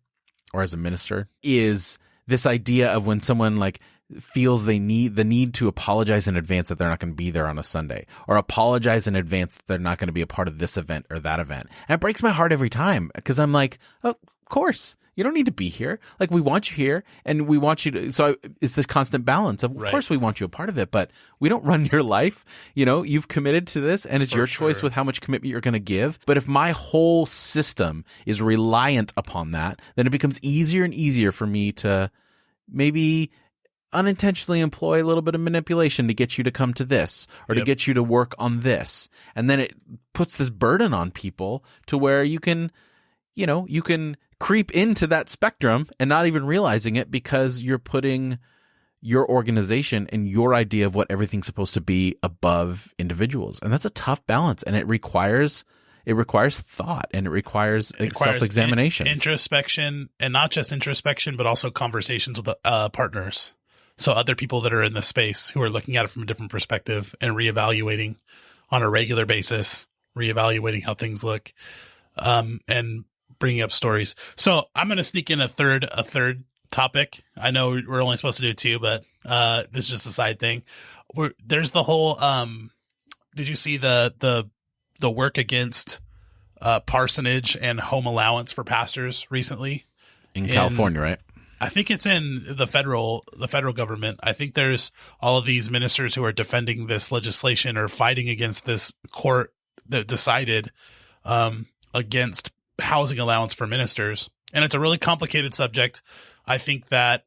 Speaker 1: or as a minister is this idea of when someone like feels the need to apologize in advance that they're not going to be there on a Sunday, or apologize in advance that they're not going to be a part of this event or that event. And it breaks my heart every time, because I'm like, oh, of course, you don't need to be here. Like, we want you here, and we want you to. So it's this constant balance of
Speaker 2: right.
Speaker 1: course we want you a part of it, but we don't run your life. You've committed to this, and it's your choice with how much commitment you're going to give. But if my whole system is reliant upon that, then it becomes easier and easier for me to maybe unintentionally employ a little bit of manipulation to get you to come to this, or to get you to work on this. And then it puts this burden on people to where you can creep into that spectrum and not even realizing it, because you're putting your organization and your idea of what everything's supposed to be above individuals. And that's a tough balance, and it requires thought, and it requires self-examination,
Speaker 2: introspection, and not just introspection, but also conversations with partners. So other people that are in the space who are looking at it from a different perspective, and reevaluating on a regular basis, reevaluating how things look, and bringing up stories. So I'm going to sneak in a third topic. I know we're only supposed to do two, but this is just a side thing. There's the whole. Did you see the work against parsonage and home allowance for pastors recently?
Speaker 1: in California, right?
Speaker 2: I think it's in the federal government. I think there's all of these ministers who are defending this legislation or fighting against this court that decided against housing allowance for ministers. And it's a really complicated subject. I think that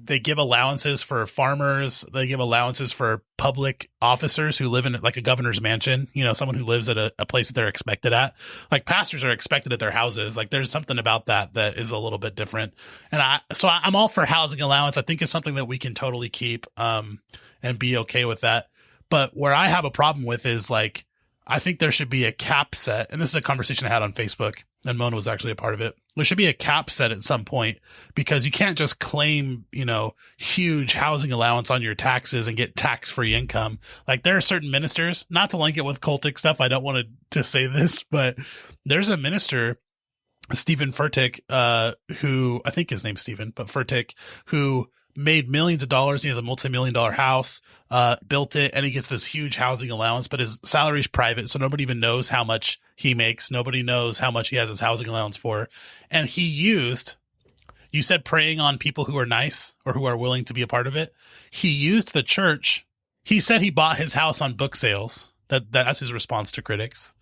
Speaker 2: they give allowances for farmers. They give allowances for public officers who live in like a governor's mansion, someone who lives at a place that they're expected at. Like pastors are expected at their houses. Like there's something about that is a little bit different. And I'm all for housing allowance. I think it's something that we can totally keep and be okay with that. But where I have a problem with is like, I think there should be a cap set. And this is a conversation I had on Facebook, and Mona was actually a part of it. There should be a cap set at some point, because you can't just claim, huge housing allowance on your taxes and get tax-free income. Like there are certain ministers, not to link it with cultic stuff. I don't want to say this, but there's a minister, Stephen Furtick, who I think his name's Stephen, but Furtick, who made millions of dollars. He has a multi-million-dollar house, built it, and he gets this huge housing allowance, but his salary is private, so nobody even knows how much he makes. Nobody knows how much he has his housing allowance for. And you said preying on people who are nice or who are willing to be a part of it. He used the church. He said he bought his house on book sales. That's his response to critics.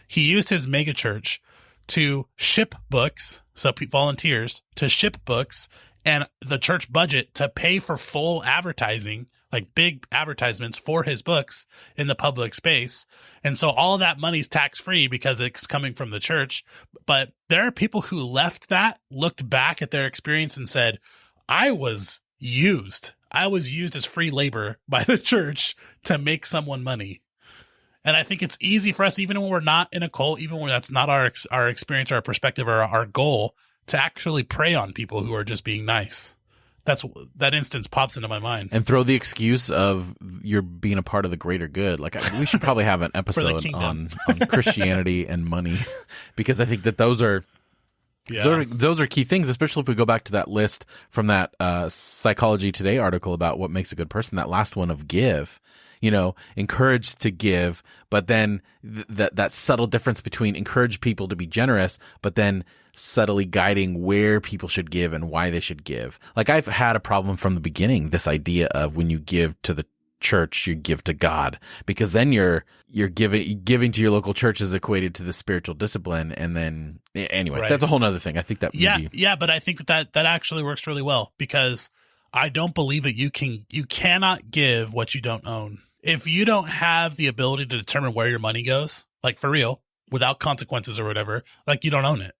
Speaker 2: He used his mega church to ship books, so volunteers to ship books, and the church budget to pay for full advertising, like big advertisements for his books in the public space. And so all of that money's tax-free because it's coming from the church. But there are people who left that, looked back at their experience and said, I was used as free labor by the church to make someone money. And I think it's easy for us, even when we're not in a cult, even when that's not our experience, our perspective, or our goal, to actually prey on people who are just being nice. That instance pops into my mind.
Speaker 1: And throw the excuse of you're being a part of the greater good. Like we should probably have an episode on Christianity and money, because I think that those are key things, especially if we go back to that list from that Psychology Today article about what makes a good person, that last one of give. Encouraged to give, but then that subtle difference between encourage people to be generous, but then subtly guiding where people should give and why they should give. Like I've had a problem from the beginning, this idea of when you give to the church, you give to God, because then you're giving to your local church is equated to the spiritual discipline. And then anyway, That's a whole nother thing. I think that
Speaker 2: but I think that actually works really well, because I don't believe that you cannot give what you don't own. If you don't have the ability to determine where your money goes, like for real, without consequences or whatever, like you don't own it.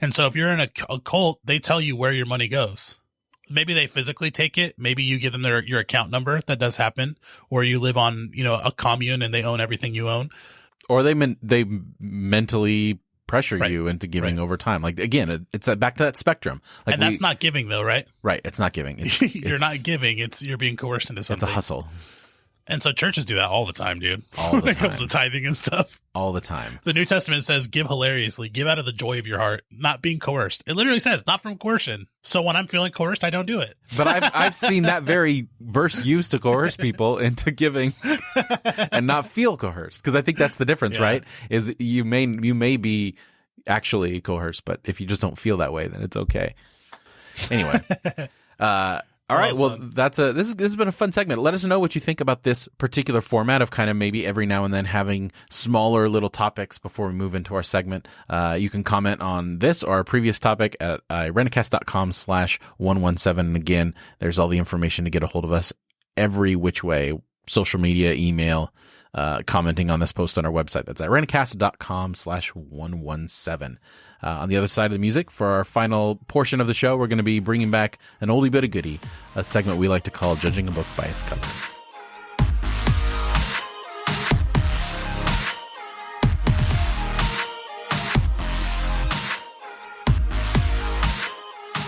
Speaker 2: And so if you're in a cult, they tell you where your money goes. Maybe they physically take it. Maybe you give them your account number. That does happen. Or you live on, a commune and they own everything you own. Or
Speaker 1: they mentally pressure you into giving over time. Like again, it's back to that spectrum. Like
Speaker 2: and that's not giving though, right?
Speaker 1: Right. It's not giving.
Speaker 2: You're not giving. You're being coerced into something.
Speaker 1: It's a hustle.
Speaker 2: And so churches do that all the time, dude.
Speaker 1: All the time.
Speaker 2: When it comes to tithing and stuff.
Speaker 1: All the time.
Speaker 2: The New Testament says, give hilariously, give out of the joy of your heart, not being coerced. It literally says, not from coercion. So when I'm feeling coerced, I don't do it.
Speaker 1: But I've seen that very verse used to coerce people into giving and not feel coerced. Because I think that's the difference, right? Is you may be actually coerced, but if you just don't feel that way, then it's okay. Anyway. All right. Well, this has been a fun segment. Let us know what you think about this particular format of kind of maybe every now and then having smaller little topics before we move into our segment. You can comment on this or our previous topic at irenicast.com/117. And again, there's all the information to get a hold of us every which way, social media, email, commenting on this post on our website. That's irenicast.com/117. On the other side of the music, for our final portion of the show, we're going to be bringing back an oldie but a goodie, a segment we like to call Judging a Book by Its Cover.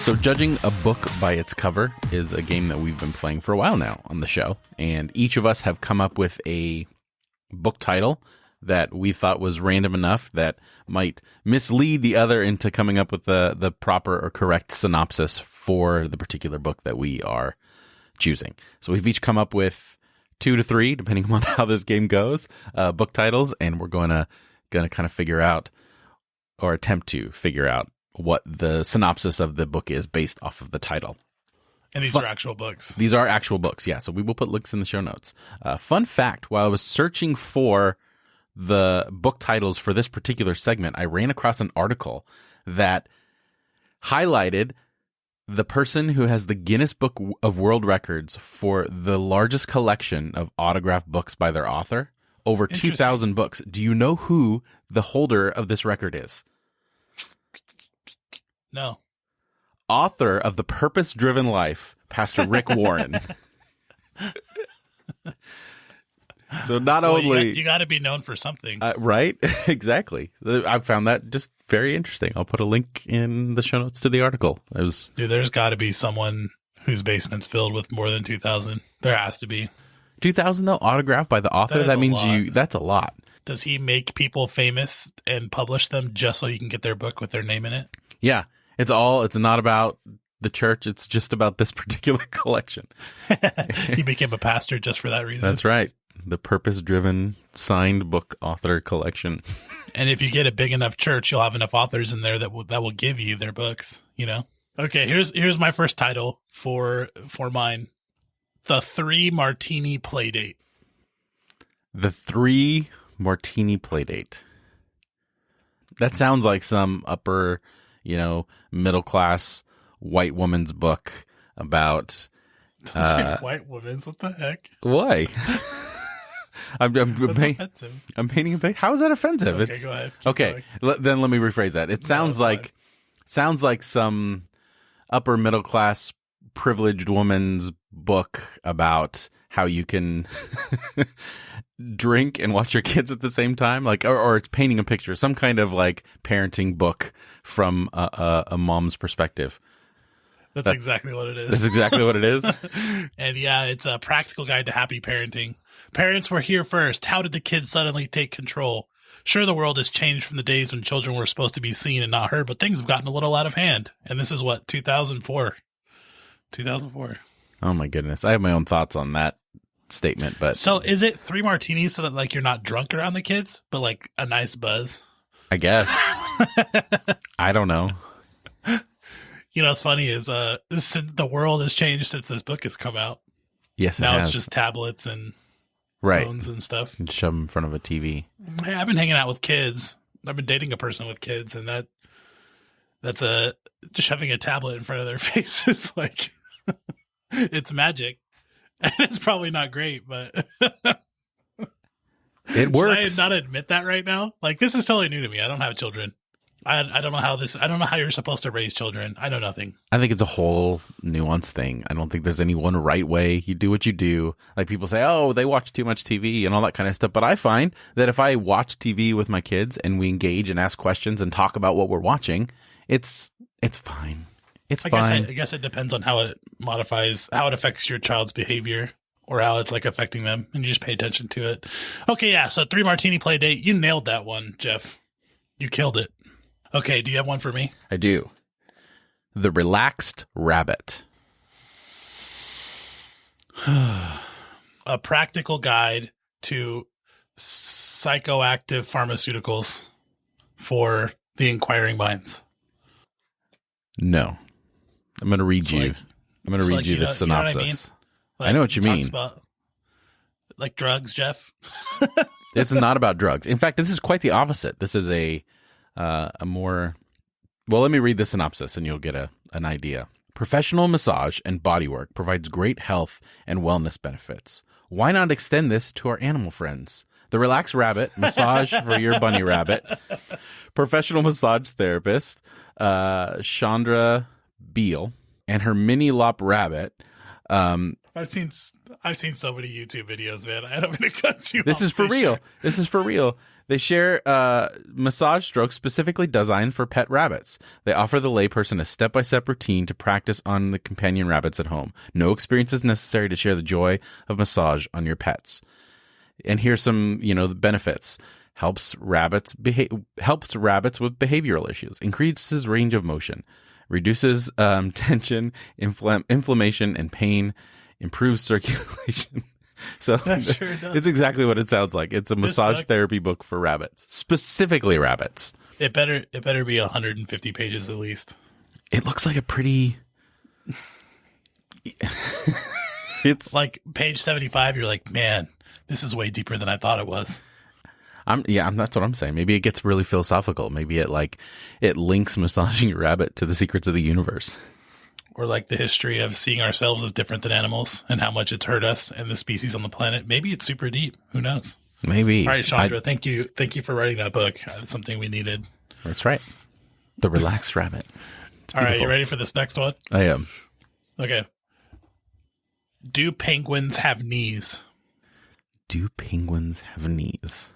Speaker 1: So Judging a Book by Its Cover is a game that we've been playing for a while now on the show, and each of us have come up with a book title that we thought was random enough that might mislead the other into coming up with the proper or correct synopsis for the particular book that we are choosing. So we've each come up with 2 to 3, depending on how this game goes, book titles, and we're going to kind of figure out or attempt to figure out what the synopsis of the book is based off of the title.
Speaker 2: And these are actual books.
Speaker 1: These are actual books, yeah. So we will put links in the show notes. Fun fact, while I was searching for the book titles for this particular segment, I ran across an article that highlighted the person who has the Guinness Book of World Records for the largest collection of autographed books by their author. Over 2,000 books. Do you know who the holder of this record is?
Speaker 2: No.
Speaker 1: Author of The Purpose-Driven Life, Pastor Rick Warren. So not only...
Speaker 2: You got to be known for something.
Speaker 1: Right? Exactly. I found that just very interesting. I'll put a link in the show notes to the article.
Speaker 2: Dude, there's got to be someone whose basement's filled with more than 2,000. There has to be.
Speaker 1: 2,000 though, autographed by the author? That means that's a lot.
Speaker 2: Does he make people famous and publish them just so you can get their book with their name in it?
Speaker 1: Yeah. It's not about the church. It's just about this particular collection.
Speaker 2: He became a pastor just for that reason.
Speaker 1: That's right. The purpose-driven signed book author collection.
Speaker 2: And if you get a big enough church, you'll have enough authors in there that will give you their books, you know? Okay, here's my first title for mine. The 3 Martini Playdate.
Speaker 1: The 3 Martini Playdate. That sounds like some upper, middle class white woman's book about
Speaker 2: white woman's. What the heck?
Speaker 1: Why? I'm
Speaker 2: offensive.
Speaker 1: I'm painting a picture. How is that offensive?
Speaker 2: Okay, go ahead.
Speaker 1: Okay, then let me rephrase that. It sounds like some upper middle class privileged woman's book about how you can drink and watch your kids at the same time, or it's painting a picture, some kind of like parenting book from a mom's perspective.
Speaker 2: That's exactly what it is.
Speaker 1: That's exactly what it is.
Speaker 2: And yeah, it's a practical guide to happy parenting. Parents were here first. How did the kids suddenly take control? Sure, the world has changed from the days when children were supposed to be seen and not heard, but things have gotten a little out of hand. And this is what, 2004? 2004.
Speaker 1: Oh my goodness. I have my own thoughts on that statement, but...
Speaker 2: So is it 3 martinis so that like you're not drunk around the kids, but like a nice buzz?
Speaker 1: I guess. I don't know.
Speaker 2: You know what's funny is the world has changed since this book has come out.
Speaker 1: Yes,
Speaker 2: now it's just tablets and phones and stuff.
Speaker 1: And shove them in front of a TV.
Speaker 2: Hey, I've been hanging out with kids. I've been dating a person with kids, and that's just shoving a tablet in front of their faces. Like, it's magic. And it's probably not great, but
Speaker 1: it works.
Speaker 2: Should I not admit that right now? Like, this is totally new to me. I don't have children. I don't know how you're supposed to raise children. I know nothing.
Speaker 1: I think it's a whole nuanced thing. I don't think there's any one right way. You do what you do. Like people say, oh, they watch too much TV and all that kind of stuff. But I find that if I watch TV with my kids and we engage and ask questions and talk about what we're watching, it's fine. It's fine.
Speaker 2: I guess it depends on how it affects your child's behavior or how it's like affecting them. And you just pay attention to it. Okay, yeah. So 3 Martini Playdate. You nailed that one, Jeff. You killed it. Okay, do you have one for me?
Speaker 1: I do. The Relaxed Rabbit.
Speaker 2: A practical guide to psychoactive pharmaceuticals for the inquiring minds.
Speaker 1: No. I'm going to read you. I'm going to read you the synopsis.
Speaker 2: You know what I mean?
Speaker 1: I know what you mean.
Speaker 2: About, like drugs, Jeff?
Speaker 1: It's not about drugs. In fact, this is quite the opposite. This is a more... Well, let me read the synopsis and you'll get an idea. Professional massage and bodywork provides great health and wellness benefits. Why not extend this to our animal friends? The Relaxed Rabbit, massage for your bunny rabbit. Professional massage therapist, Chandra Beal, and her mini lop rabbit.
Speaker 2: I've seen so many YouTube videos, man. I don't mean to cut you off.
Speaker 1: This is for real. This is for real. They share massage strokes specifically designed for pet rabbits. They offer the layperson a step-by-step routine to practice on the companion rabbits at home. No experience is necessary to share the joy of massage on your pets. And here's some, the benefits. Helps rabbits with behavioral issues. Increases range of motion. Reduces tension, inflammation, and pain. Improves circulation. So
Speaker 2: That sure does.
Speaker 1: it's exactly what it sounds like. It's a massage
Speaker 2: book-
Speaker 1: therapy book for rabbits, specifically rabbits.
Speaker 2: It better be 150 pages at least.
Speaker 1: It looks like a pretty. It's
Speaker 2: Like page 75. You're like, man, this is way deeper than I thought it was.
Speaker 1: That's what I'm saying. Maybe it gets really philosophical. Maybe it links massaging a rabbit to the secrets of the universe.
Speaker 2: Or like the history of seeing ourselves as different than animals and how much it's hurt us and the species on the planet. Maybe it's super deep. Who knows?
Speaker 1: Maybe.
Speaker 2: All right, Chandra, thank you for writing that book. That's something we needed.
Speaker 1: That's right. The relaxed rabbit.
Speaker 2: All right, you ready for this next one?
Speaker 1: I am.
Speaker 2: Okay. Do penguins have knees?
Speaker 1: Do penguins have knees?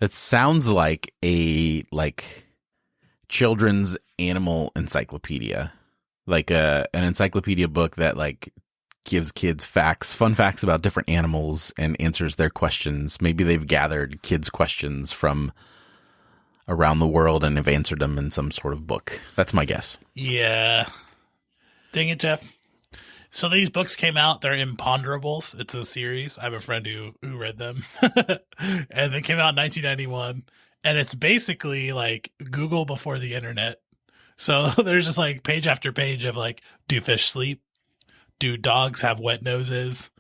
Speaker 1: It sounds like a children's animal encyclopedia, like an encyclopedia book that gives kids fun facts about different animals and answers their questions. Maybe they've gathered kids' questions from around the world and have answered them in some sort of book. That's my guess.
Speaker 2: Yeah. Dang it, Jeff. So these books came out. They're Imponderables. It's a series. I have a friend who read them. And they came out in 1991. And it's basically like Google before the internet. So there's just like page after page of like, do fish sleep? Do dogs have wet noses?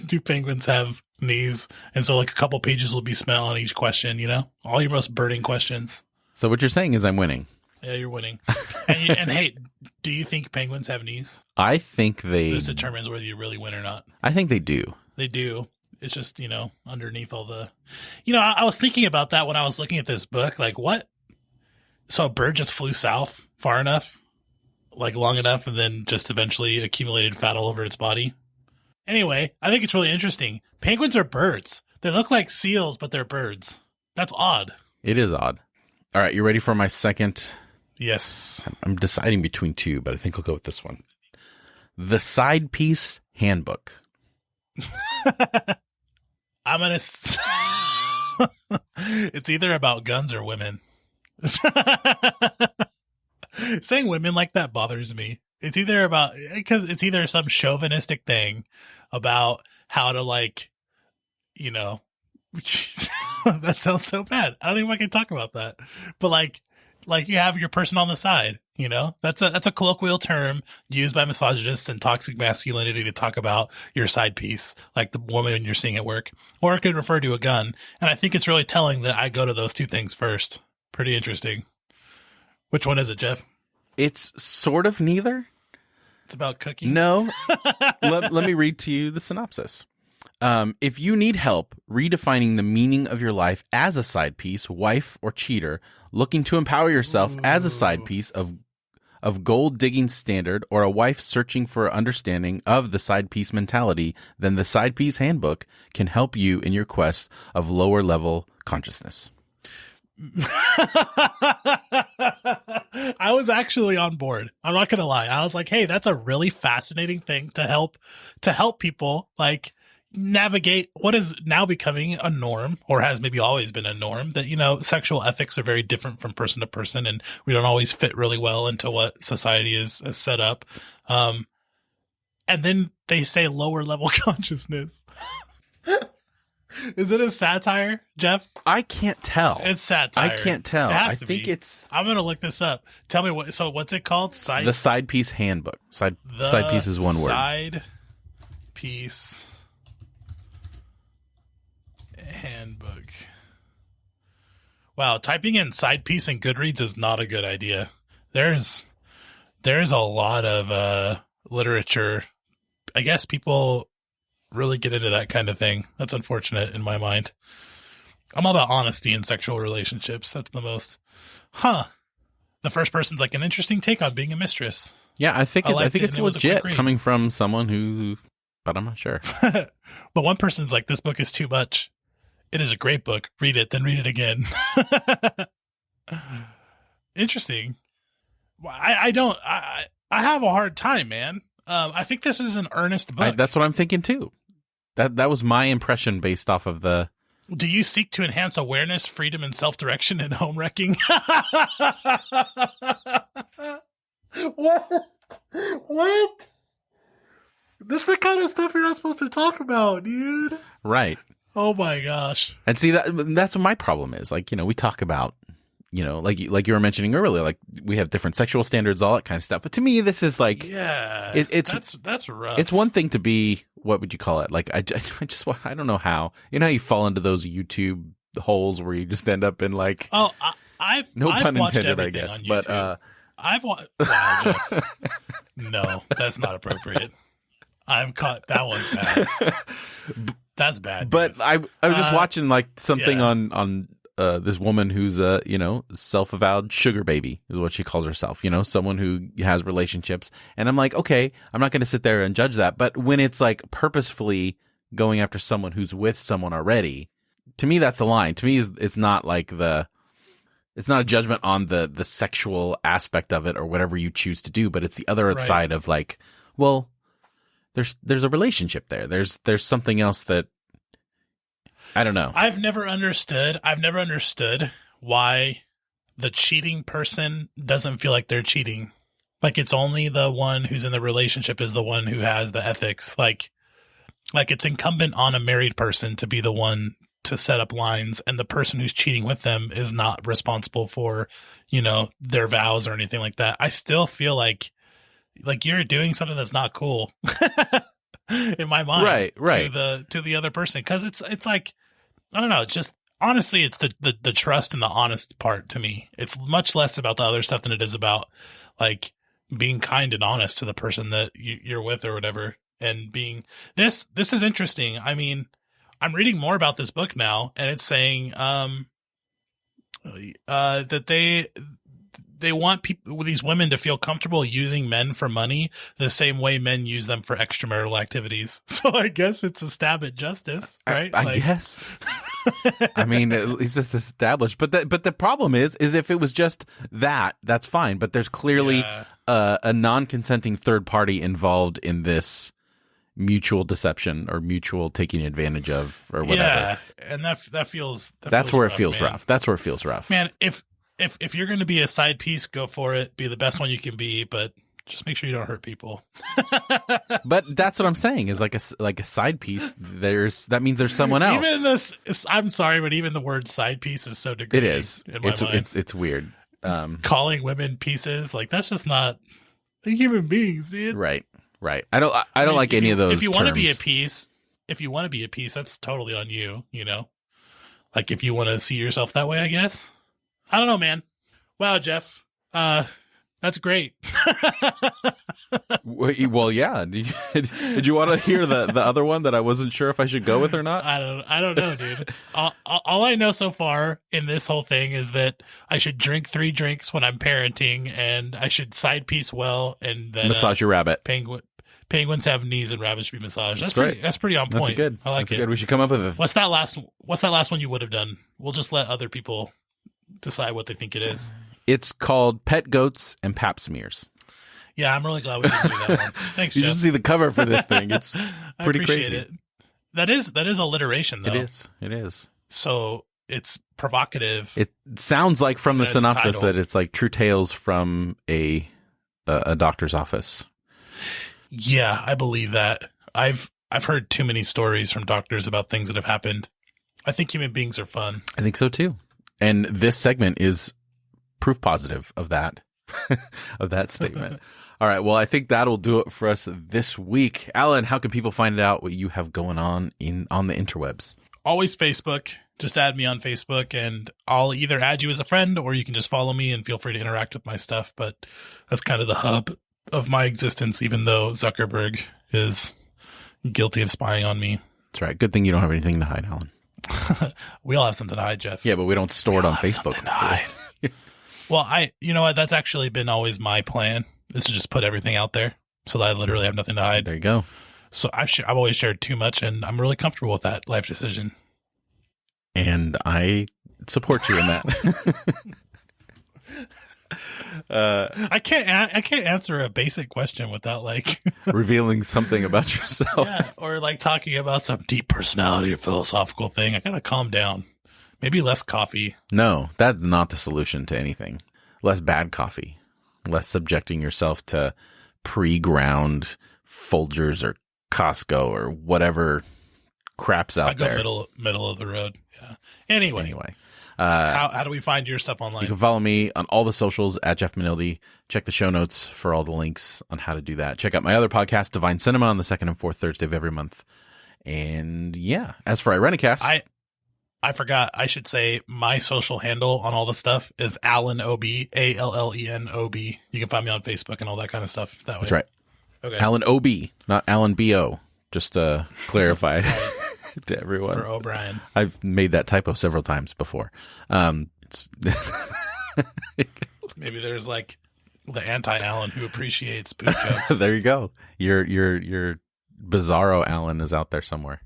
Speaker 2: Do penguins have knees? And so like a couple pages will be spent on each question, all your most burning questions.
Speaker 1: So what you're saying is I'm winning.
Speaker 2: Yeah, you're winning. And hey, do you think penguins have knees?
Speaker 1: I think they...
Speaker 2: This determines whether you really win or not.
Speaker 1: I think they do.
Speaker 2: They do. It's just, underneath all the... I was thinking about that when I was looking at this book. Like, what? So a bird just flew south far enough, like long enough, and then just eventually accumulated fat all over its body. Anyway, I think it's really interesting. Penguins are birds. They look like seals, but they're birds. That's odd.
Speaker 1: It is odd. All right, you ready for my second...
Speaker 2: Yes.
Speaker 1: I'm deciding between two, but I think I'll go with this one. The Side Piece Handbook.
Speaker 2: I'm going to... It's either about guns or women. Saying women like that bothers me. It's either about... Because it's either some chauvinistic thing about how to that sounds so bad. I don't even want to talk about that. But like you have your person on the side, that's a colloquial term used by misogynists and toxic masculinity to talk about your side piece, like the woman you're seeing at work, or it could refer to a gun. And I think it's really telling that I go to those two things first. Pretty interesting. Which one is it, Jeff?
Speaker 1: It's sort of neither.
Speaker 2: It's about cooking.
Speaker 1: No. let me read to you the synopsis. If you need help redefining the meaning of your life as a side piece, wife, or cheater, looking to empower yourself as a side piece of gold digging standard, or a wife searching for understanding of the side piece mentality, then the Side Piece Handbook can help you in your quest of lower level consciousness.
Speaker 2: I was actually on board. I'm not going to lie. I was like, hey, that's a really fascinating thing to help people navigate what is now becoming a norm, or has maybe always been a norm, that, sexual ethics are very different from person to person, and we don't always fit really well into what society is set up. And then they say lower level consciousness. Is it a satire, Jeff?
Speaker 1: I can't tell.
Speaker 2: It's satire.
Speaker 1: I can't tell. I think it's...
Speaker 2: I'm going to look this up. Tell me what's it called?
Speaker 1: The Side Piece Handbook. Side piece is one word.
Speaker 2: Side Piece Handbook. Wow, typing in side piece in Goodreads is not a good idea. There's a lot of literature. I guess people really get into that kind of thing. That's unfortunate in my mind. I'm all about honesty in sexual relationships. That's the most... The first person's like an interesting take on being a mistress.
Speaker 1: Yeah, I think it's legit coming from someone who... But I'm not sure.
Speaker 2: But one person's like, this book is too much. It is a great book. Read it, then read it again. Interesting. I have a hard time, man. I think this is an earnest book.
Speaker 1: That's what I'm thinking too. That was my impression based off of the...
Speaker 2: Do you seek to enhance awareness, freedom, and self-direction in home wrecking? What? This is the kind of stuff you're not supposed to talk about, dude.
Speaker 1: Right.
Speaker 2: Oh my gosh.
Speaker 1: And see, that's what my problem is. Like, we talk about, like you were mentioning earlier, like we have different sexual standards, all that kind of stuff. But to me, this is like,
Speaker 2: yeah, that's rough.
Speaker 1: It's one thing to be, what would you call it? Like, I don't know how. You know how you fall into those YouTube holes where you just end up in like,
Speaker 2: I've
Speaker 1: no pun
Speaker 2: watched
Speaker 1: intended, I
Speaker 2: everything
Speaker 1: guess.
Speaker 2: on
Speaker 1: But
Speaker 2: I've watched. Wow, Jeff. No, that's not appropriate. I'm caught. That one's bad. That's bad.
Speaker 1: But
Speaker 2: dude.
Speaker 1: I was just watching like something on this woman who's a self-avowed sugar baby is what she calls herself. Someone who has relationships, and I'm like, okay, I'm not going to sit there and judge that. But when it's like purposefully going after someone who's with someone already, to me that's the line. To me, it's not like it's not a judgment on the sexual aspect of it or whatever you choose to do, but it's the other side of like, well, there's a relationship there. There's something else that I don't know.
Speaker 2: I've never understood why the cheating person doesn't feel like they're cheating. Like it's only the one who's in the relationship is the one who has the ethics. Like it's incumbent on a married person to be the one to set up lines, and the person who's cheating with them is not responsible for, their vows or anything like that. I still feel like you're doing something that's not cool in my mind.
Speaker 1: Right.
Speaker 2: To the other person. Cause it's like, I don't know, just honestly, it's the trust and the honest part to me. It's much less about the other stuff than it is about like being kind and honest to the person that you're with or whatever. And being this is interesting. I mean, I'm reading more about this book now, and it's saying, that they want these women to feel comfortable using men for money the same way men use them for extramarital activities. So I guess it's a stab at justice, right?
Speaker 1: I guess. I mean, at least it's established. But the problem is if it was just that's fine. But there's clearly a non-consenting third party involved in this mutual deception or mutual taking advantage of or whatever.
Speaker 2: Yeah, and that feels
Speaker 1: that's where it feels
Speaker 2: man.
Speaker 1: rough. That's where it feels rough.
Speaker 2: Man, if you're going to be a side piece, go for it. Be the best one you can be, but just make sure you don't hurt people.
Speaker 1: But that's what I'm saying is like a side piece. That means there's someone else.
Speaker 2: Even this, I'm sorry, but even the word side piece is so degrading.
Speaker 1: It is.
Speaker 2: In my mind.
Speaker 1: It's weird.
Speaker 2: Calling women pieces, like that's just not human beings, dude.
Speaker 1: Right. I don't like any of those.
Speaker 2: If you want to be a piece, that's totally on you. Like if you want to see yourself that way, I guess. I don't know, man. Wow, Jeff. That's great.
Speaker 1: Well, yeah. Did you want to hear the other one that I wasn't sure if I should go with or not?
Speaker 2: I don't know, dude. All I know so far in this whole thing is that I should drink 3 drinks when I'm parenting, and I should side piece well, and then
Speaker 1: massage your rabbit.
Speaker 2: Penguins have knees, and rabbits should be massaged. That's
Speaker 1: right.
Speaker 2: That's pretty on point.
Speaker 1: That's good.
Speaker 2: I like it.
Speaker 1: Good. We should come up with it.
Speaker 2: What's that last one you would have done? We'll just let other people decide what they think it is.
Speaker 1: It's called Pet Goats and Pap Smears.
Speaker 2: Yeah, I'm really glad we didn't do that one. Thanks,
Speaker 1: You
Speaker 2: Jeff.
Speaker 1: should see the cover for this thing. It's pretty crazy.
Speaker 2: It. That is alliteration, though.
Speaker 1: It is.
Speaker 2: So it's provocative.
Speaker 1: It sounds like from the synopsis
Speaker 2: title.
Speaker 1: that it's like true tales from a doctor's office.
Speaker 2: Yeah, I believe that. I've heard too many stories from doctors about things that have happened. I think human beings are fun.
Speaker 1: I think so too. And this segment is proof positive of that of that statement. All right, well, I think that'll do it for us this week. Alan, how can people find out what you have going on the interwebs?
Speaker 2: Always Facebook. Just add me on Facebook, and I'll either add you as a friend, or you can just follow me and feel free to interact with my stuff. But that's kind of the hub of my existence, even though Zuckerberg is guilty of spying on me.
Speaker 1: That's right. Good thing you don't have anything to hide, Alan.
Speaker 2: We all have something to hide, Jeff.
Speaker 1: Yeah, but we don't store it on Facebook.
Speaker 2: Well, you know what? That's actually been always my plan, is to just put everything out there so that I literally have nothing to hide.
Speaker 1: There you go.
Speaker 2: So I've always shared too much, and I'm really comfortable with that life decision.
Speaker 1: And I support you in that.
Speaker 2: I can't answer a basic question without like
Speaker 1: revealing something about yourself.
Speaker 2: Yeah, or like talking about some deep personality or philosophical thing. I gotta calm down. Maybe less coffee.
Speaker 1: No, that's not the solution to anything. Less bad coffee. Less subjecting yourself to pre-ground Folgers or Costco or whatever crap's out
Speaker 2: I go
Speaker 1: there.
Speaker 2: middle of the road. Yeah. Anyway. How do we find your stuff online?
Speaker 1: You can follow me on all the socials at Jeff Manildi. Check the show notes for all the links on how to do that. Check out my other podcast, Divine Cinema, on the second and fourth Thursday of every month. And yeah, as for Irenicast,
Speaker 2: I forgot. I should say my social handle on all the stuff is Allen OB, ALLENOB. You can find me on Facebook and all that kind of stuff that way.
Speaker 1: That's right.
Speaker 2: Okay.
Speaker 1: Allen OB, not Allen BO. Just to clarify to everyone.
Speaker 2: For O'Brien.
Speaker 1: I've made that typo several times before.
Speaker 2: Maybe there's like the anti-Allen who appreciates boot jokes.
Speaker 1: There you go. Your bizarro Allen is out there somewhere.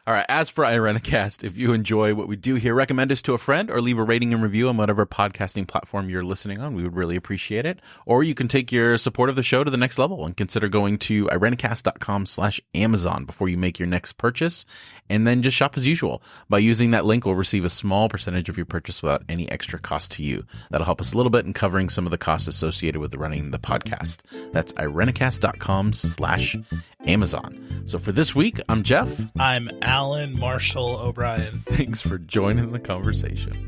Speaker 1: All right. As for Irenicast, if you enjoy what we do here, recommend us to a friend or leave a rating and review on whatever podcasting platform you're listening on. We would really appreciate it. Or you can take your support of the show to the next level and consider going to irenicast.com/Amazon before you make your next purchase. And then just shop as usual. By using that link, we'll receive a small percentage of your purchase without any extra cost to you. That'll help us a little bit in covering some of the costs associated with running the podcast. That's irenicast.com/Amazon. So for this week, I'm Jeff.
Speaker 2: I'm Alan Marshall O'Brien.
Speaker 1: Thanks for joining the conversation.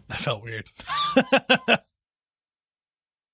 Speaker 2: That felt weird.